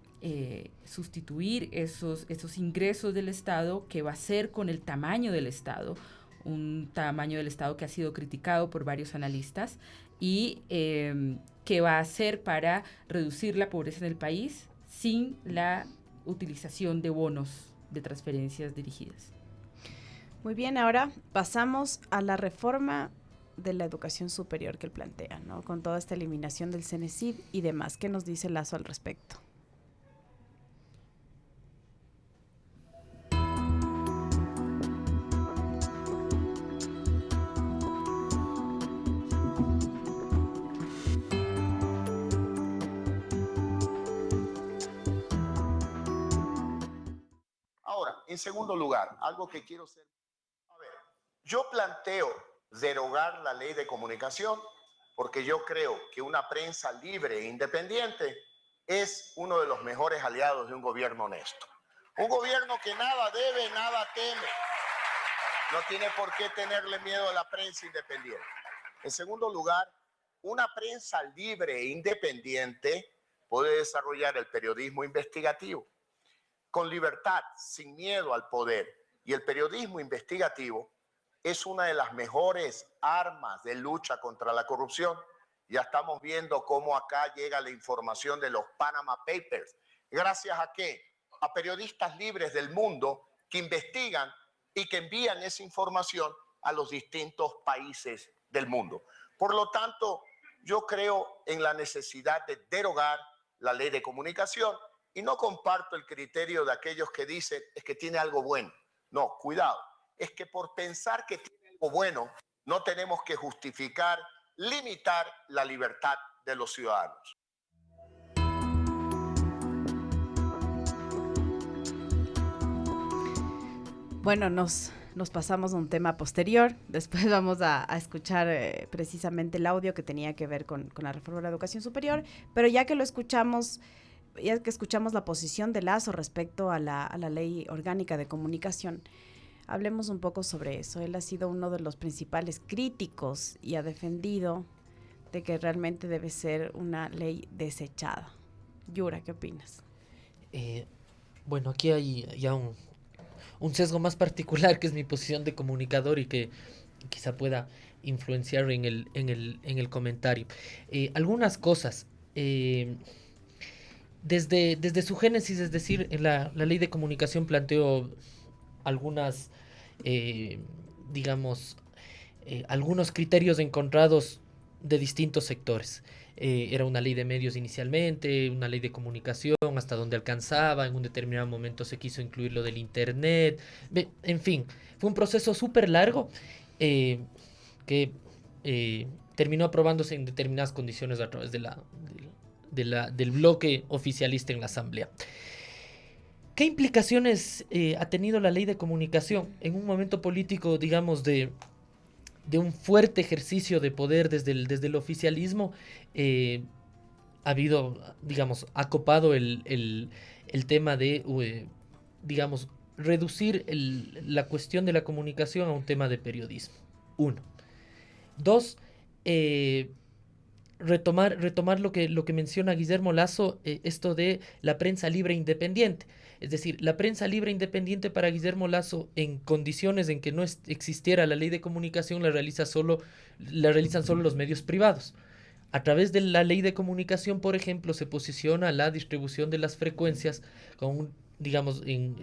sustituir esos ingresos del Estado, qué va a hacer con el tamaño del Estado, un tamaño del Estado que ha sido criticado por varios analistas, y qué va a hacer para reducir la pobreza en el país sin la utilización de bonos de transferencias dirigidas. Muy bien, ahora pasamos a la reforma de la educación superior que él plantea, ¿no? Con toda esta eliminación del CENESID y demás. ¿Qué nos dice Lasso al respecto? Ahora, en segundo lugar, algo que quiero ser... A ver, yo planteo derogar la ley de comunicación porque yo creo que una prensa libre e independiente es uno de los mejores aliados de un gobierno honesto. Un gobierno que nada debe, nada teme. No tiene por qué tenerle miedo a la prensa independiente. En segundo lugar, una prensa libre e independiente puede desarrollar el periodismo investigativo con libertad, sin miedo al poder. Y el periodismo investigativo es una de las mejores armas de lucha contra la corrupción. Ya estamos viendo cómo acá llega la información de los Panama Papers. ¿Gracias a qué? A periodistas libres del mundo que investigan y que envían esa información a los distintos países del mundo. Por lo tanto, yo creo en la necesidad de derogar la ley de comunicación y no comparto el criterio de aquellos que dicen es que tiene algo bueno. No, cuidado, es que por pensar que tiene algo bueno no tenemos que justificar, limitar la libertad de los ciudadanos. Bueno, nos pasamos a un tema posterior. Después vamos a escuchar precisamente el audio que tenía que ver con la reforma de la educación superior, pero ya que escuchamos la posición de Lasso respecto a la ley orgánica de comunicación, hablemos un poco sobre eso. Él ha sido uno de los principales críticos y ha defendido de que realmente debe ser una ley desechada. Yura, ¿qué opinas? Bueno, aquí hay ya un sesgo más particular, que es mi posición de comunicador y que quizá pueda influenciar en el comentario. Algunas cosas. Desde su génesis, es decir, la ley de comunicación planteó algunas, algunos criterios encontrados de distintos sectores. Era una ley de medios inicialmente, una ley de comunicación hasta donde alcanzaba, en un determinado momento se quiso incluir lo del internet, en fin, fue un proceso súper largo que terminó aprobándose en determinadas condiciones a través del bloque oficialista en la Asamblea. ¿Qué implicaciones ha tenido la ley de comunicación en un momento político, digamos, de un fuerte ejercicio de poder desde el oficialismo? Ha habido, digamos, ha copado el tema de, digamos, reducir la cuestión de la comunicación a un tema de periodismo. 1. 2, retomar lo que menciona Guillermo Lasso, esto de la prensa libre e independiente. Es decir, la prensa libre e independiente para Guillermo Lasso, en condiciones en que no existiera la ley de comunicación, la realizan solo los medios privados. A través de la ley de comunicación, por ejemplo, se posiciona la distribución de las frecuencias con digamos, en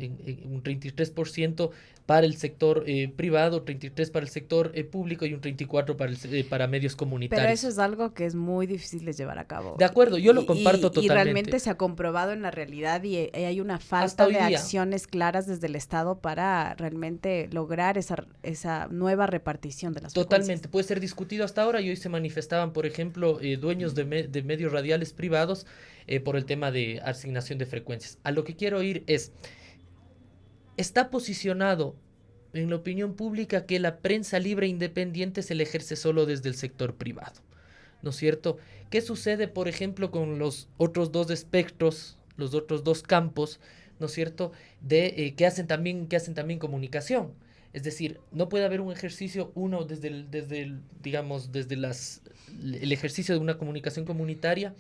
un 33% para el sector privado, 33% para el sector público y un 34% para medios comunitarios. Pero eso es algo que es muy difícil de llevar a cabo. De acuerdo, yo lo comparto totalmente. Y realmente se ha comprobado en la realidad y hay una falta de acciones claras desde el Estado para realmente lograr esa nueva repartición de las Totalmente, frecuencias. puede ser discutido hasta ahora y hoy se manifestaban, por ejemplo, dueños de medios radiales privados por el tema de asignación de frecuencias. A lo que quiero ir está posicionado en la opinión pública que la prensa libre e independiente se le ejerce solo desde el sector privado, ¿no es cierto? ¿Qué sucede, por ejemplo, con los otros dos espectros, los otros dos campos, ¿no es cierto?, que hacen también comunicación? Es decir, no puede haber un ejercicio, desde el ejercicio de una comunicación comunitaria,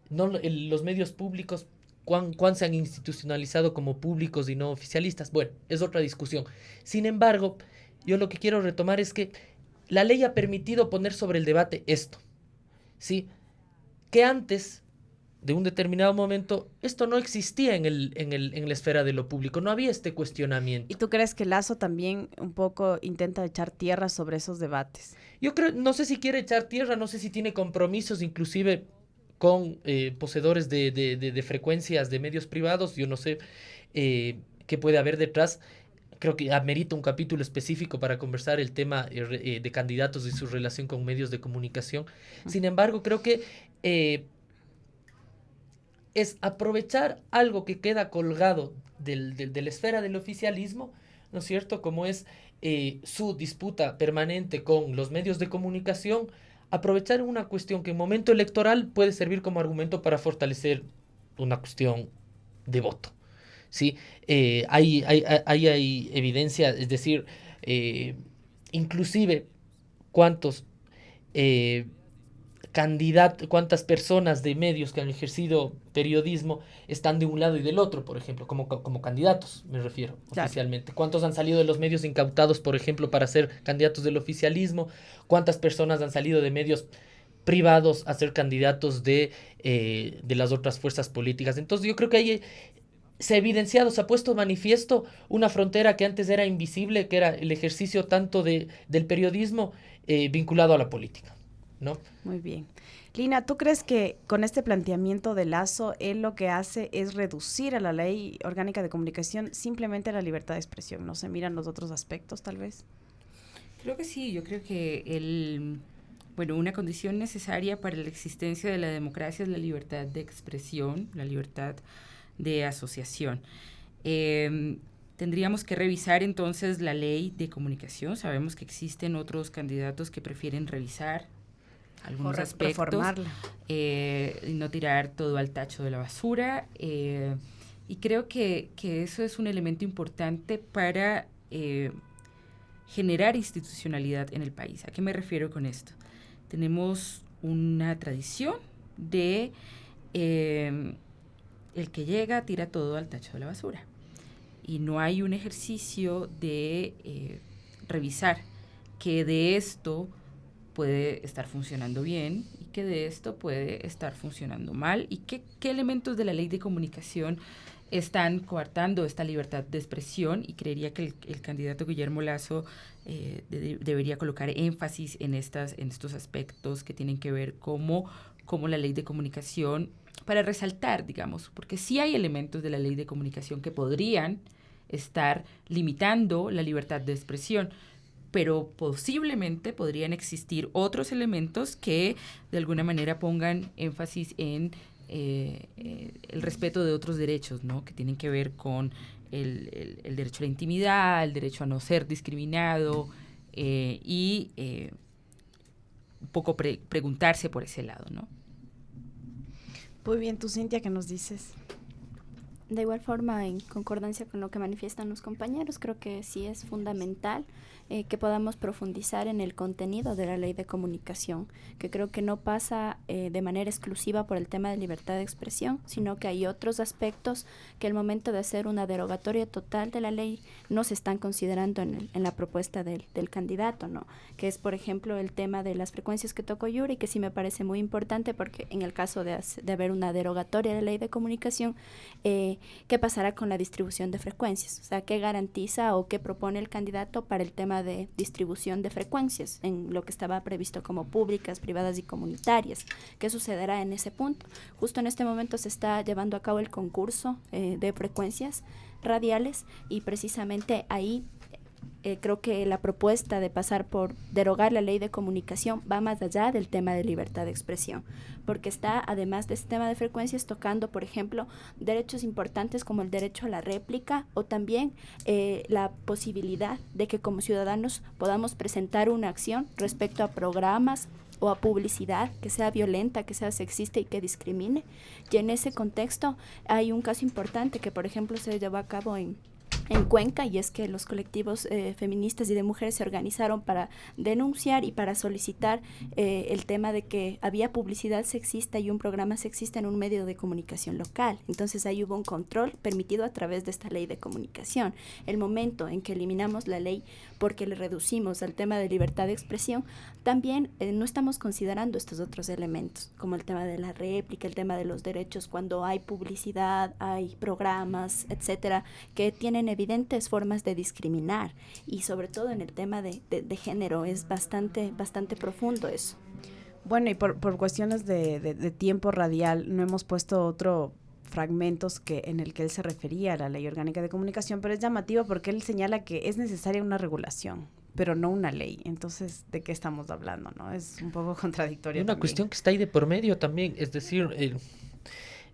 los medios públicos, cuán se han institucionalizado como públicos y no oficialistas. Bueno, es otra discusión. Sin embargo, yo lo que quiero retomar es que la ley ha permitido poner sobre el debate esto, ¿sí? Que antes de un determinado momento esto no existía en la esfera de lo público, no había este cuestionamiento. ¿Y tú crees que Lasso también un poco intenta echar tierra sobre esos debates? Yo creo, no sé si quiere echar tierra, no sé si tiene compromisos inclusive con poseedores de frecuencias de medios privados. Yo no sé qué puede haber detrás. Creo que amerita un capítulo específico para conversar el tema de candidatos y su relación con medios de comunicación. Sin embargo, creo que es aprovechar algo que queda colgado de la esfera del oficialismo, ¿no es cierto?, como es su disputa permanente con los medios de comunicación, aprovechar una cuestión que en momento electoral puede servir como argumento para fortalecer una cuestión de voto, ¿sí? Hay evidencia, es decir, inclusive cuántas personas de medios que han ejercido periodismo están de un lado y del otro, por ejemplo, como candidatos, me refiero, claro, oficialmente. ¿Cuántos han salido de los medios incautados, por ejemplo, para ser candidatos del oficialismo? ¿Cuántas personas han salido de medios privados a ser candidatos de las otras fuerzas políticas? Entonces yo creo que ahí se ha evidenciado, se ha puesto manifiesto una frontera que antes era invisible, que era el ejercicio tanto del periodismo vinculado a la política. ¿no? Muy bien. Lina, ¿tú crees que con este planteamiento de Lasso, él lo que hace es reducir a la Ley Orgánica de Comunicación simplemente a la libertad de expresión? ¿No se miran los otros aspectos, tal vez? Creo que sí, yo creo que una condición necesaria para la existencia de la democracia es la libertad de expresión, la libertad de asociación. Tendríamos que revisar entonces la ley de comunicación. Sabemos que existen otros candidatos que prefieren revisar algunos aspectos y no tirar todo al tacho de la basura. Y creo que eso es un elemento importante para generar institucionalidad en el país. ¿A qué me refiero con esto? Tenemos una tradición de el que llega tira todo al tacho de la basura. Y no hay un ejercicio de revisar que de esto puede estar funcionando bien y que de esto puede estar funcionando mal y qué elementos de la ley de comunicación están coartando esta libertad de expresión, y creería que el candidato Guillermo Lasso debería colocar énfasis en estos aspectos que tienen que ver como la ley de comunicación, para resaltar, digamos, porque sí hay elementos de la ley de comunicación que podrían estar limitando la libertad de expresión, pero posiblemente podrían existir otros elementos que de alguna manera pongan énfasis en el respeto de otros derechos, ¿no? Que tienen que ver con el derecho a la intimidad, el derecho a no ser discriminado y un poco preguntarse por ese lado, ¿no? Muy bien, tú, Cintia, ¿qué nos dices? De igual forma, en concordancia con lo que manifiestan los compañeros, creo que sí es fundamental que podamos profundizar en el contenido de la ley de comunicación, que creo que no pasa de manera exclusiva por el tema de libertad de expresión, sino que hay otros aspectos que al momento de hacer una derogatoria total de la ley no se están considerando en la propuesta del candidato, ¿no? Que es, por ejemplo, el tema de las frecuencias que tocó Yuri, que sí me parece muy importante, porque en el caso de haber una derogatoria de la ley de comunicación, ¿qué pasará con la distribución de frecuencias? O sea, ¿qué garantiza o qué propone el candidato para el tema de distribución de frecuencias en lo que estaba previsto como públicas, privadas y comunitarias? ¿Qué sucederá en ese punto? Justo en este momento se está llevando a cabo el concurso de frecuencias radiales, y precisamente ahí creo que la propuesta de pasar por derogar la ley de comunicación va más allá del tema de libertad de expresión, porque está, además de este tema de frecuencias, tocando, por ejemplo, derechos importantes como el derecho a la réplica, o también la posibilidad de que como ciudadanos podamos presentar una acción respecto a programas o a publicidad que sea violenta, que sea sexista y que discrimine. Y en ese contexto hay un caso importante que, por ejemplo, se llevó a cabo en Cuenca, y es que los colectivos feministas y de mujeres se organizaron para denunciar y para solicitar el tema de que había publicidad sexista y un programa sexista en un medio de comunicación local. Entonces ahí hubo un control permitido a través de esta ley de comunicación. El momento en que eliminamos la ley porque le reducimos al tema de libertad de expresión, también no estamos considerando estos otros elementos, como el tema de la réplica, el tema de los derechos cuando hay publicidad, hay programas, etcétera, que tienen evidentes formas de discriminar, y sobre todo en el tema de género es bastante profundo eso. Bueno, y por cuestiones de tiempo radial no hemos puesto otro fragmentos en el que él se refería a la Ley Orgánica de Comunicación, pero es llamativo porque él señala que es necesaria una regulación, pero no una ley. Entonces, ¿de qué estamos hablando, no? Es un poco contradictorio. Una cuestión que está ahí de por medio también, es decir,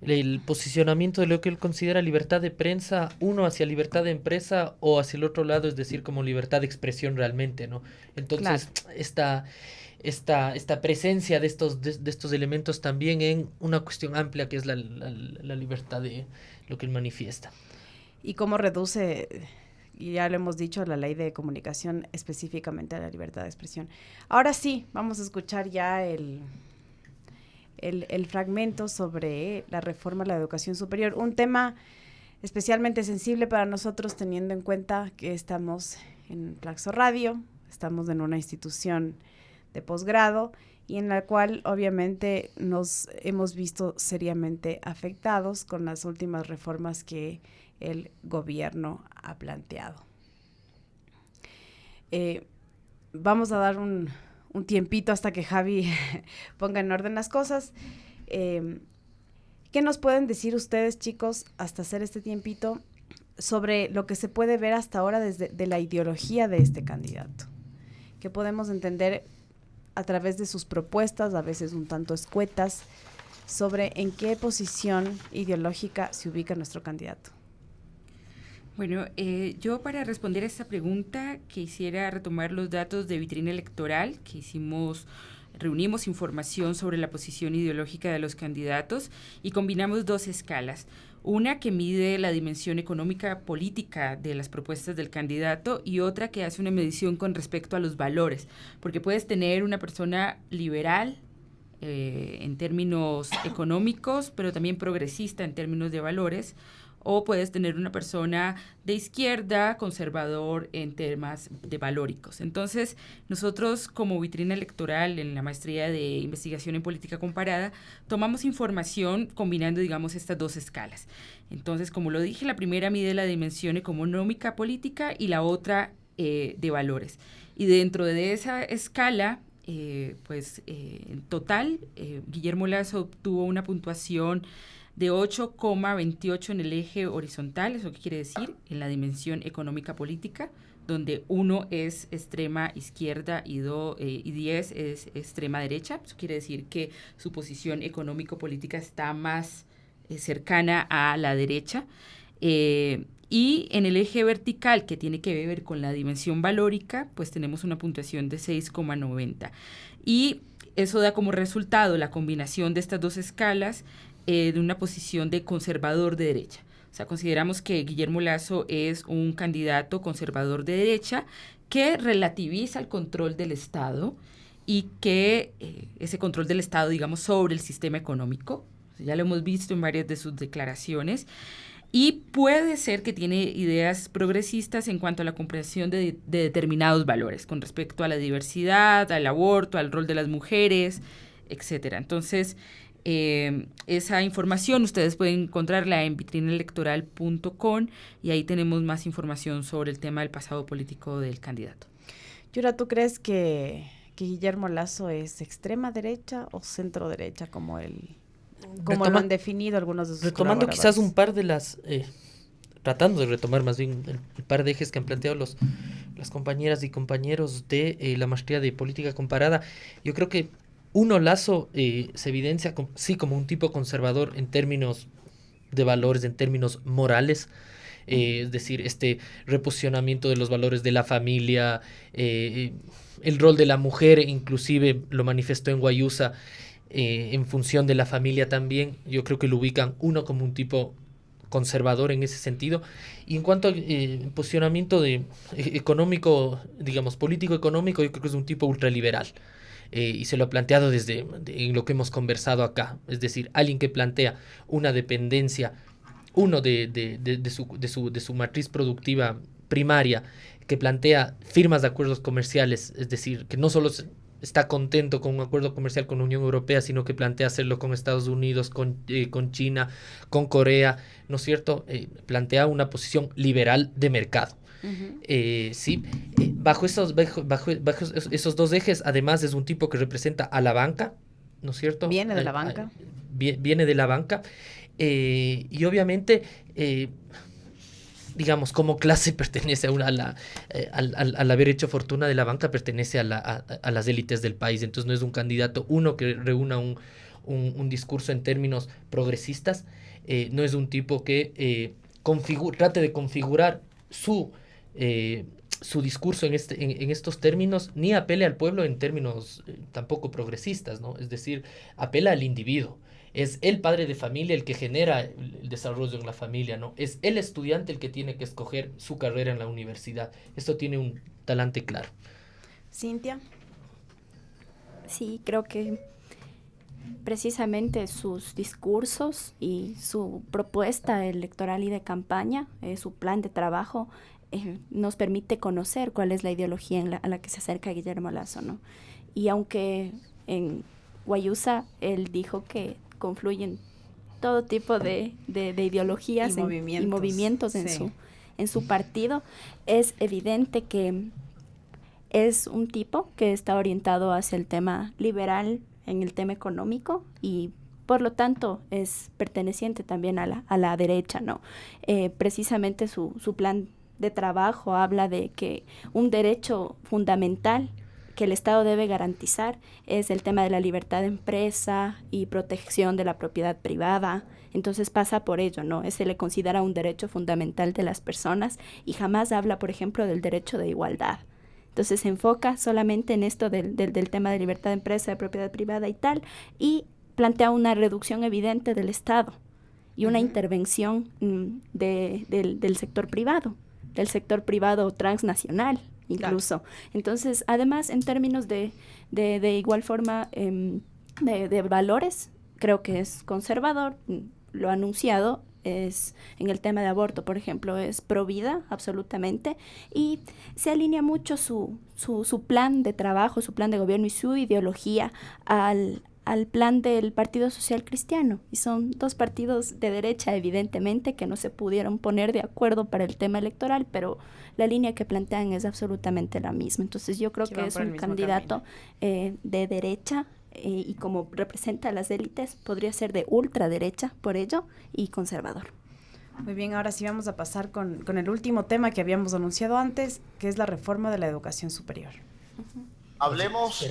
el posicionamiento de lo que él considera libertad de prensa, uno hacia libertad de empresa o hacia el otro lado, es decir, como libertad de expresión realmente, ¿no? Entonces, claro, esta presencia de estos elementos también en una cuestión amplia que es la libertad de lo que él manifiesta. ¿Y cómo reduce, y ya lo hemos dicho, la ley de comunicación específicamente a la libertad de expresión? Ahora sí, vamos a escuchar ya el fragmento sobre la reforma a la educación superior, un tema especialmente sensible para nosotros, teniendo en cuenta que estamos en Flaxo Radio, estamos en una institución de posgrado y en la cual obviamente nos hemos visto seriamente afectados con las últimas reformas que el gobierno ha planteado. Vamos a dar un un tiempito hasta que Javi ponga en orden las cosas. ¿Qué nos pueden decir ustedes, chicos, hasta hacer este tiempito, sobre lo que se puede ver hasta ahora desde de la ideología de este candidato? ¿Qué podemos entender a través de sus propuestas, a veces un tanto escuetas, sobre en qué posición ideológica se ubica nuestro candidato? Bueno, yo para responder a esta pregunta quisiera retomar los datos de vitrina electoral que hicimos. Reunimos información sobre la posición ideológica de los candidatos y combinamos dos escalas. Una que mide la dimensión económica política de las propuestas del candidato y otra que hace una medición con respecto a los valores, porque puedes tener una persona liberal en términos económicos, pero también progresista en términos de valores, o puedes tener una persona de izquierda, conservador en temas de valóricos. Entonces, nosotros como vitrina electoral en la maestría de investigación en política comparada, tomamos información combinando, digamos, estas dos escalas. Entonces, como lo dije, la primera mide la dimensión económica política y la otra de valores. Y dentro de esa escala, en total, Guillermo Lasso obtuvo una puntuación de 8,28 en el eje horizontal. ¿Eso qué quiere decir? En la dimensión económica política, donde 1 es extrema izquierda y 10 es extrema derecha. Eso quiere decir que su posición económico-política está más cercana a la derecha. Y en el eje vertical, que tiene que ver con la dimensión valórica, pues tenemos una puntuación de 6,90. Y eso da como resultado la combinación de estas dos escalas de una posición de conservador de derecha. O sea, consideramos que Guillermo Lasso es un candidato conservador de derecha que relativiza el control del Estado y que ese control del Estado, digamos, sobre el sistema económico, ya lo hemos visto en varias de sus declaraciones, y puede ser que tiene ideas progresistas en cuanto a la comprensión de determinados valores con respecto a la diversidad, al aborto, al rol de las mujeres, etcétera. Entonces, esa información ustedes pueden encontrarla en vitrinaelectoral.com y ahí tenemos más información sobre el tema del pasado político del candidato. Yura, ¿tú crees que Guillermo Lasso es extrema derecha o centro derecha como lo han definido algunos de sus retomando quizás un par de las tratando de retomar más bien el par de ejes que han planteado las compañeras y compañeros de la maestría de política comparada? Yo creo que Lasso se evidencia como un tipo conservador en términos de valores, en términos morales, es decir, este reposicionamiento de los valores de la familia, el rol de la mujer, inclusive lo manifestó en Guayusa, en función de la familia también. Yo creo que lo ubican como un tipo conservador en ese sentido. Y en cuanto al posicionamiento económico, digamos, político-económico, yo creo que es un tipo ultraliberal. Y se lo ha planteado en lo que hemos conversado acá, es decir, alguien que plantea una dependencia, de su matriz productiva primaria, que plantea firmas de acuerdos comerciales, es decir, que no solo está contento con un acuerdo comercial con la Unión Europea, sino que plantea hacerlo con Estados Unidos, con China, con Corea, ¿no es cierto? Plantea una posición liberal de mercado. Bajo esos dos ejes, además es un tipo que representa a la banca, ¿no es cierto? Viene de la banca. Viene de la banca, y obviamente, digamos, como clase pertenece al haber hecho fortuna de la banca, pertenece a las élites del país. Entonces no es un candidato, que reúna un discurso en términos progresistas, no es un tipo que trate de configurar su discurso en estos términos, ni apele al pueblo en términos tampoco progresistas, ¿no? Es decir, apela al individuo. Es el padre de familia el que genera el desarrollo en la familia, ¿no? Es el estudiante el que tiene que escoger su carrera en la universidad. Esto tiene un talante claro. Cintia. Sí, creo que precisamente sus discursos y su propuesta electoral y de campaña, su plan de trabajo, nos permite conocer cuál es la ideología a la que se acerca Guillermo Lasso, ¿no? Y aunque en Guayusa él dijo que confluyen todo tipo de ideologías y movimientos sí. en su partido, es evidente que es un tipo que está orientado hacia el tema liberal en el tema económico y por lo tanto es perteneciente también a la derecha, ¿no? Precisamente su plan de trabajo habla de que un derecho fundamental que el Estado debe garantizar es el tema de la libertad de empresa y protección de la propiedad privada. Entonces pasa por ello, ¿no? Se le considera un derecho fundamental de las personas y jamás habla, por ejemplo, del derecho de igualdad. Entonces se enfoca solamente en esto del tema de libertad de empresa, de propiedad privada y tal, y plantea una reducción evidente del Estado y una intervención del sector privado transnacional incluso. Claro. Entonces, además, en términos de igual forma de valores, creo que es conservador, lo ha anunciado, es en el tema de aborto, por ejemplo, es pro vida, absolutamente, y se alinea mucho su plan de trabajo, su plan de gobierno y su ideología al plan del Partido Social Cristiano, y son dos partidos de derecha, evidentemente, que no se pudieron poner de acuerdo para el tema electoral, pero la línea que plantean es absolutamente la misma. Entonces yo creo que es un candidato de derecha, y como representa a las élites, podría ser de ultraderecha, por ello, y conservador. Muy bien, ahora sí vamos a pasar con el último tema que habíamos anunciado antes, que es la reforma de la educación superior. Hablemos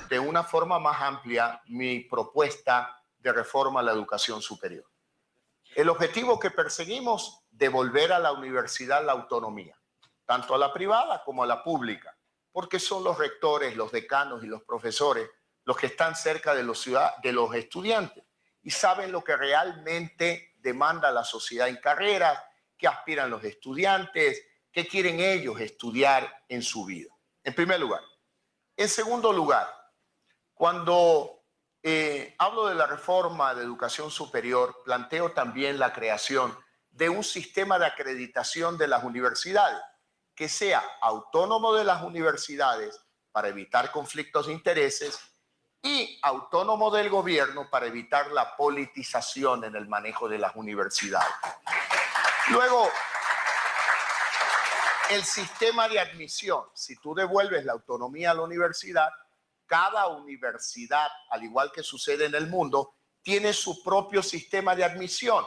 de una forma más amplia mi propuesta de reforma a la educación superior. El objetivo que perseguimos, devolver a la universidad la autonomía, tanto a la privada como a la pública, porque son los rectores, los decanos y los profesores los que están cerca de los estudiantes y saben lo que realmente demanda la sociedad en carreras, qué aspiran los estudiantes, qué quieren ellos estudiar en su vida, en primer lugar. En segundo lugar, cuando hablo de la reforma de educación superior, planteo también la creación de un sistema de acreditación de las universidades que sea autónomo de las universidades para evitar conflictos de intereses y autónomo del gobierno para evitar la politización en el manejo de las universidades. Luego, el sistema de admisión. Si tú devuelves la autonomía a la universidad, cada universidad, al igual que sucede en el mundo, tiene su propio sistema de admisión.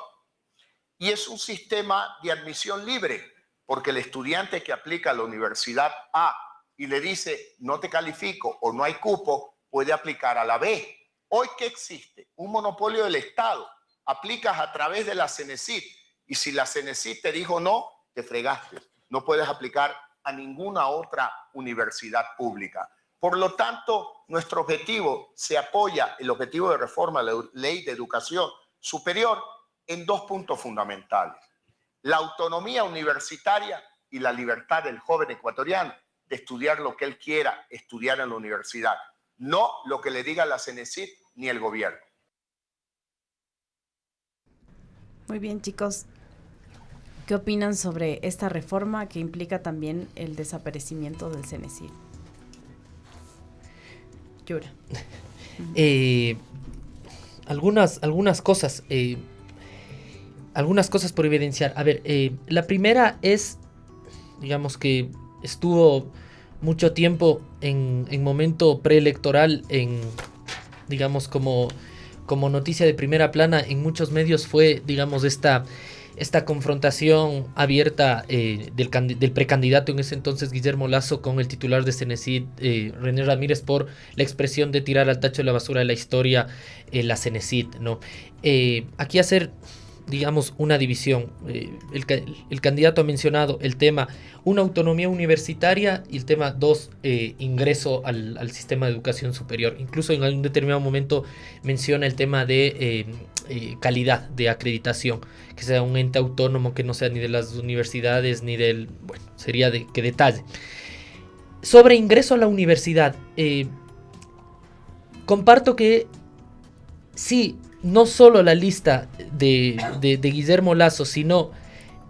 Y es un sistema de admisión libre, porque el estudiante que aplica a la universidad A y le dice no te califico o no hay cupo, puede aplicar a la B. Hoy, ¿qué existe? Un monopolio del Estado. Aplicas a través de la CENESID y si la CENESID te dijo no, te fregaste. No puedes aplicar a ninguna otra universidad pública. Por lo tanto, nuestro objetivo se apoya, el objetivo de reforma de la Ley de Educación Superior, en dos puntos fundamentales. La autonomía universitaria y la libertad del joven ecuatoriano de estudiar lo que él quiera estudiar en la universidad. No lo que le diga la CENESID ni el gobierno. Muy bien, chicos. ¿Qué opinan sobre esta reforma que implica también el desaparecimiento del CENESID? Yura. Algunas cosas por evidenciar. A ver, la primera es, digamos que estuvo mucho tiempo en momento preelectoral, digamos, como noticia de primera plana en muchos medios fue, digamos, esta confrontación abierta del precandidato en ese entonces, Guillermo Lasso, con el titular de CENESID, René Ramírez, por la expresión de tirar al tacho de la basura de la historia la CENESID, ¿no? Aquí hacer, digamos, una división. El candidato ha mencionado el tema, una autonomía universitaria, y el tema 2, ingreso al sistema de educación superior. Incluso en algún determinado momento menciona el tema de calidad de acreditación, que sea un ente autónomo, que no sea ni de las universidades ni del... Bueno, sería de que detalle. Sobre ingreso a la universidad, comparto que sí, no solo la lista de Guillermo Lasso, sino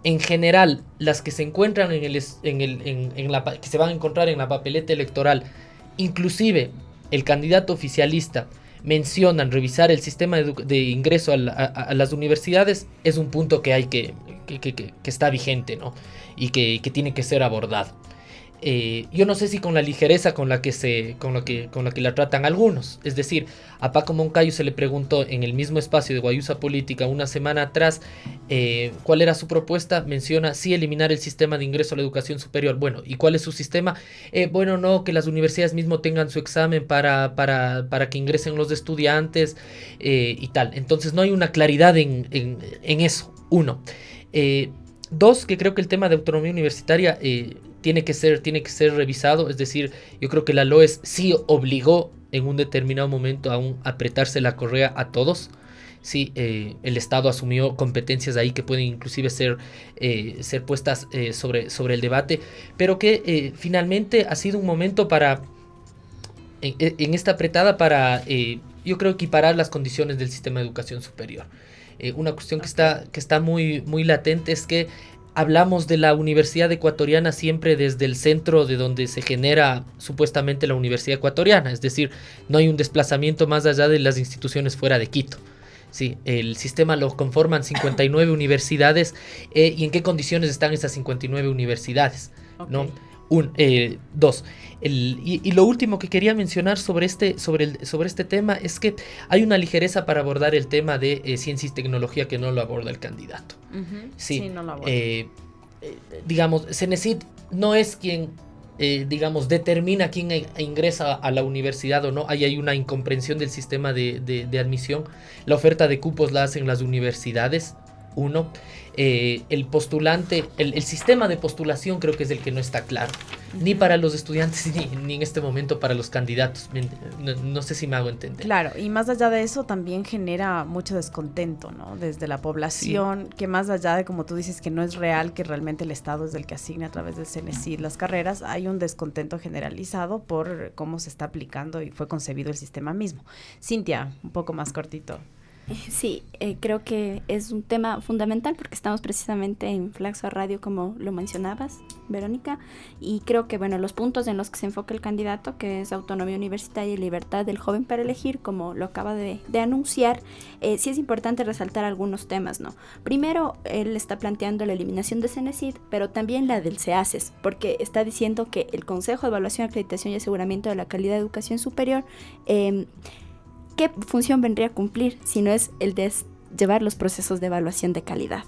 en general las que se encuentran que se van a encontrar en la papeleta electoral, inclusive el candidato oficialista, mencionan revisar el sistema de ingreso a las universidades, es un punto que hay que está vigente, ¿no? Y que tiene que ser abordado. yo no sé si con la ligereza con la que la tratan algunos. Es decir, a Paco Moncayo se le preguntó en el mismo espacio de Guayusa Política una semana atrás cuál era su propuesta. Menciona sí eliminar el sistema de ingreso a la educación superior. Bueno, ¿y cuál es su sistema? Bueno, no, que las universidades mismo tengan su examen para que ingresen los estudiantes y tal. Entonces no hay una claridad en eso. Uno. Dos, que creo que el tema de autonomía universitaria tiene que ser revisado. Es decir, yo creo que la LOES sí obligó en un determinado momento a apretarse la correa a todos. Sí, el Estado asumió competencias ahí que pueden inclusive ser puestas sobre el debate, pero que finalmente ha sido un momento para, en esta apretada, para, yo creo, equiparar las condiciones del sistema de educación superior. Una cuestión que está muy, muy latente es que hablamos de la Universidad Ecuatoriana siempre desde el centro de donde se genera supuestamente la Universidad Ecuatoriana, es decir, no hay un desplazamiento más allá de las instituciones fuera de Quito. Sí, el sistema lo conforman 59 universidades y en qué condiciones están esas 59 universidades, ¿no? Dos. Y lo último que quería mencionar sobre este tema es que hay una ligereza para abordar el tema de ciencia y tecnología que no lo aborda el candidato. Sí, no lo aborda. Digamos, CENESID no es quien, digamos, determina quién ingresa a la universidad o no. Ahí hay una incomprensión del sistema de admisión. La oferta de cupos la hacen las universidades. Uno. El postulante, el sistema de postulación creo que es el que no está claro, ni para los estudiantes ni en este momento para los candidatos. No sé si me hago entender. Claro, y más allá de eso también genera mucho descontento, ¿no? Desde la población, sí, que más allá de, como tú dices, que no es real que realmente el Estado es el que asigna a través del CENESID las carreras, hay un descontento generalizado por cómo se está aplicando y fue concebido el sistema mismo. Cintia, un poco más cortito. Sí, creo que es un tema fundamental porque estamos precisamente en Flaxo Radio, como lo mencionabas, Verónica, y creo que, bueno, los puntos en los que se enfoca el candidato, que es autonomía universitaria y libertad del joven para elegir, como lo acaba de anunciar, sí es importante resaltar algunos temas, ¿no? Primero, él está planteando la eliminación de CENESID, pero también la del CEACES, porque está diciendo que el Consejo de Evaluación, Acreditación y Aseguramiento de la Calidad de Educación Superior, ¿qué función vendría a cumplir si no es el de llevar los procesos de evaluación de calidad?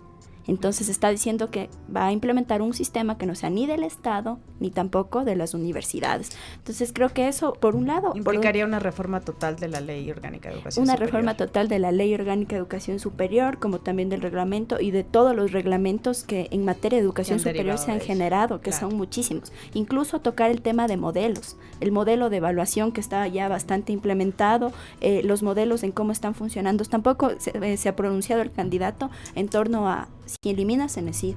Entonces está diciendo que va a implementar un sistema que no sea ni del Estado ni tampoco de las universidades. Entonces creo que eso, por un lado... Implicaría una reforma total de la Ley Orgánica de Educación Superior. Una reforma total de la Ley Orgánica de Educación Superior, como también del reglamento y de todos los reglamentos que en materia de educación superior se han generado, que son muchísimos. Incluso tocar el tema de modelos, el modelo de evaluación que está ya bastante implementado, los modelos en cómo están funcionando. Tampoco se ha pronunciado el candidato en torno a si elimina CENESID,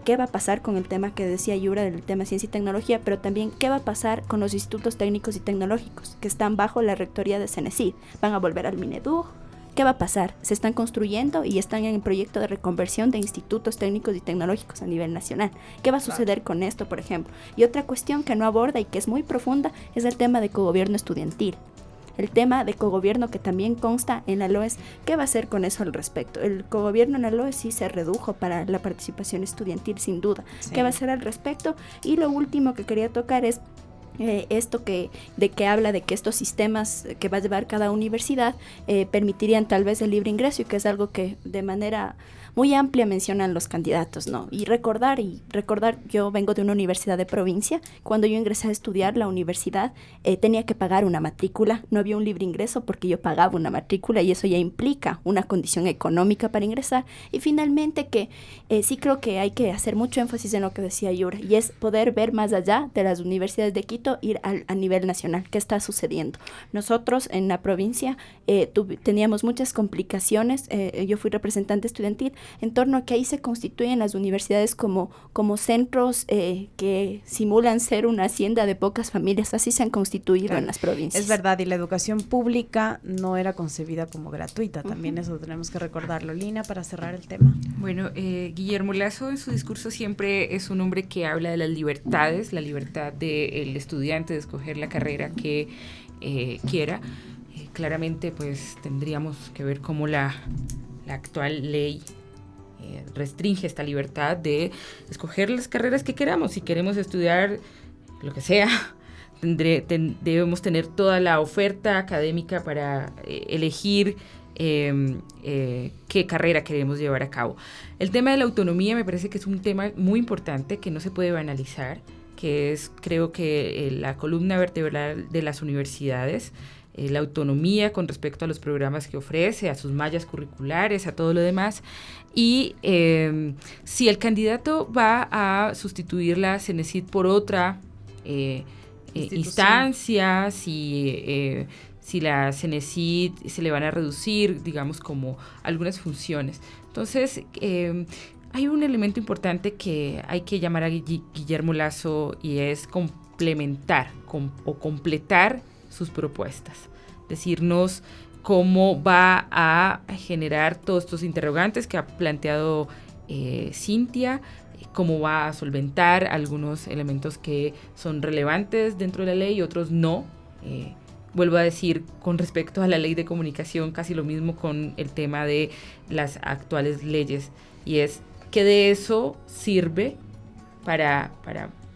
qué va a pasar con el tema que decía Yura del tema ciencia y tecnología, pero también qué va a pasar con los institutos técnicos y tecnológicos que están bajo la rectoría de CENESID. ¿Van a volver al Mineduc? ¿Qué va a pasar? Se están construyendo y están en el proyecto de reconversión de institutos técnicos y tecnológicos a nivel nacional. ¿Qué va a suceder con esto, por ejemplo? Y otra cuestión que no aborda y que es muy profunda es el tema de cogobierno estudiantil. El tema de cogobierno que también consta en la LOES, ¿qué va a hacer con eso al respecto? El cogobierno en la LOES sí se redujo para la participación estudiantil, sin duda. Sí. ¿Qué va a hacer al respecto? Y lo último que quería tocar es esto de que habla de que estos sistemas que va a llevar cada universidad permitirían tal vez el libre ingreso, y que es algo que de manera muy amplia mencionan los candidatos, ¿no? Y recordar, yo vengo de una universidad de provincia. Cuando yo ingresé a estudiar la universidad, tenía que pagar una matrícula. No había un libre ingreso porque yo pagaba una matrícula, y eso ya implica una condición económica para ingresar. Y finalmente que sí creo que hay que hacer mucho énfasis en lo que decía Yura, y es poder ver más allá de las universidades de Quito, ir a nivel nacional. ¿Qué está sucediendo? Nosotros en la provincia teníamos muchas complicaciones. Yo fui representante estudiantil en torno a que ahí se constituyen las universidades como centros que simulan ser una hacienda de pocas familias. Así se han constituido en las provincias. Es verdad, y la educación pública no era concebida como gratuita. También eso tenemos que recordarlo. Lina, para cerrar el tema. Bueno, Guillermo Lasso en su discurso siempre es un hombre que habla de las libertades, la libertad del estudiante de escoger la carrera que quiera. Claramente, pues tendríamos que ver cómo la actual ley restringe esta libertad de escoger las carreras que queramos. Si queremos estudiar lo que sea, debemos tener toda la oferta académica para elegir qué carrera queremos llevar a cabo. El tema de la autonomía me parece que es un tema muy importante que no se puede banalizar, que es, creo que la columna vertebral de las universidades, la autonomía con respecto a los programas que ofrece, a sus mallas curriculares, a todo lo demás. Y si el candidato va a sustituir la CENESID por otra instancia, si la CENESID se le van a reducir, digamos, como algunas funciones. Entonces, hay un elemento importante que hay que llamar a Guillermo Lasso y es complementar o completar sus propuestas. Decirnos cómo va a generar todos estos interrogantes que ha planteado Cintia, cómo va a solventar algunos elementos que son relevantes dentro de la ley y otros no. Vuelvo a decir, con respecto a la ley de comunicación, casi lo mismo con el tema de las actuales leyes, y es que de eso sirve para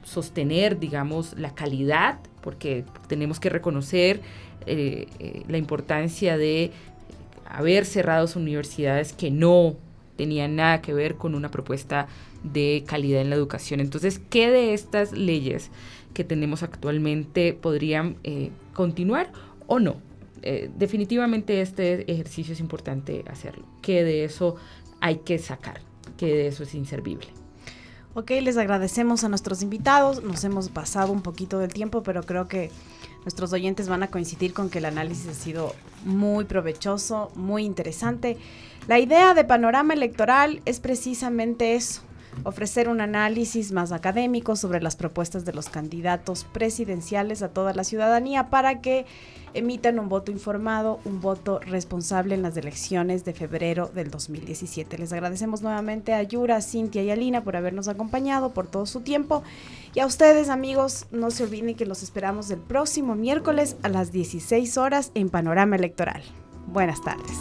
sostener, digamos, la calidad, porque tenemos que reconocer la importancia de haber cerrado universidades que no tenían nada que ver con una propuesta de calidad en la educación. Entonces, ¿qué de estas leyes que tenemos actualmente podrían continuar o no? Definitivamente este ejercicio es importante hacerlo. ¿Qué de eso hay que sacar? ¿Qué de eso es inservible? Ok, les agradecemos a nuestros invitados. Nos hemos pasado un poquito del tiempo, pero creo que nuestros oyentes van a coincidir con que el análisis ha sido muy provechoso, muy interesante. La idea de Panorama Electoral es precisamente eso, ofrecer un análisis más académico sobre las propuestas de los candidatos presidenciales a toda la ciudadanía para que emitan un voto informado, un voto responsable en las elecciones de febrero del 2017. Les agradecemos nuevamente a Yura, Cintia y Alina por habernos acompañado, por todo su tiempo. Y a ustedes, amigos, no se olviden que los esperamos el próximo miércoles a las 16 horas en Panorama Electoral. Buenas tardes.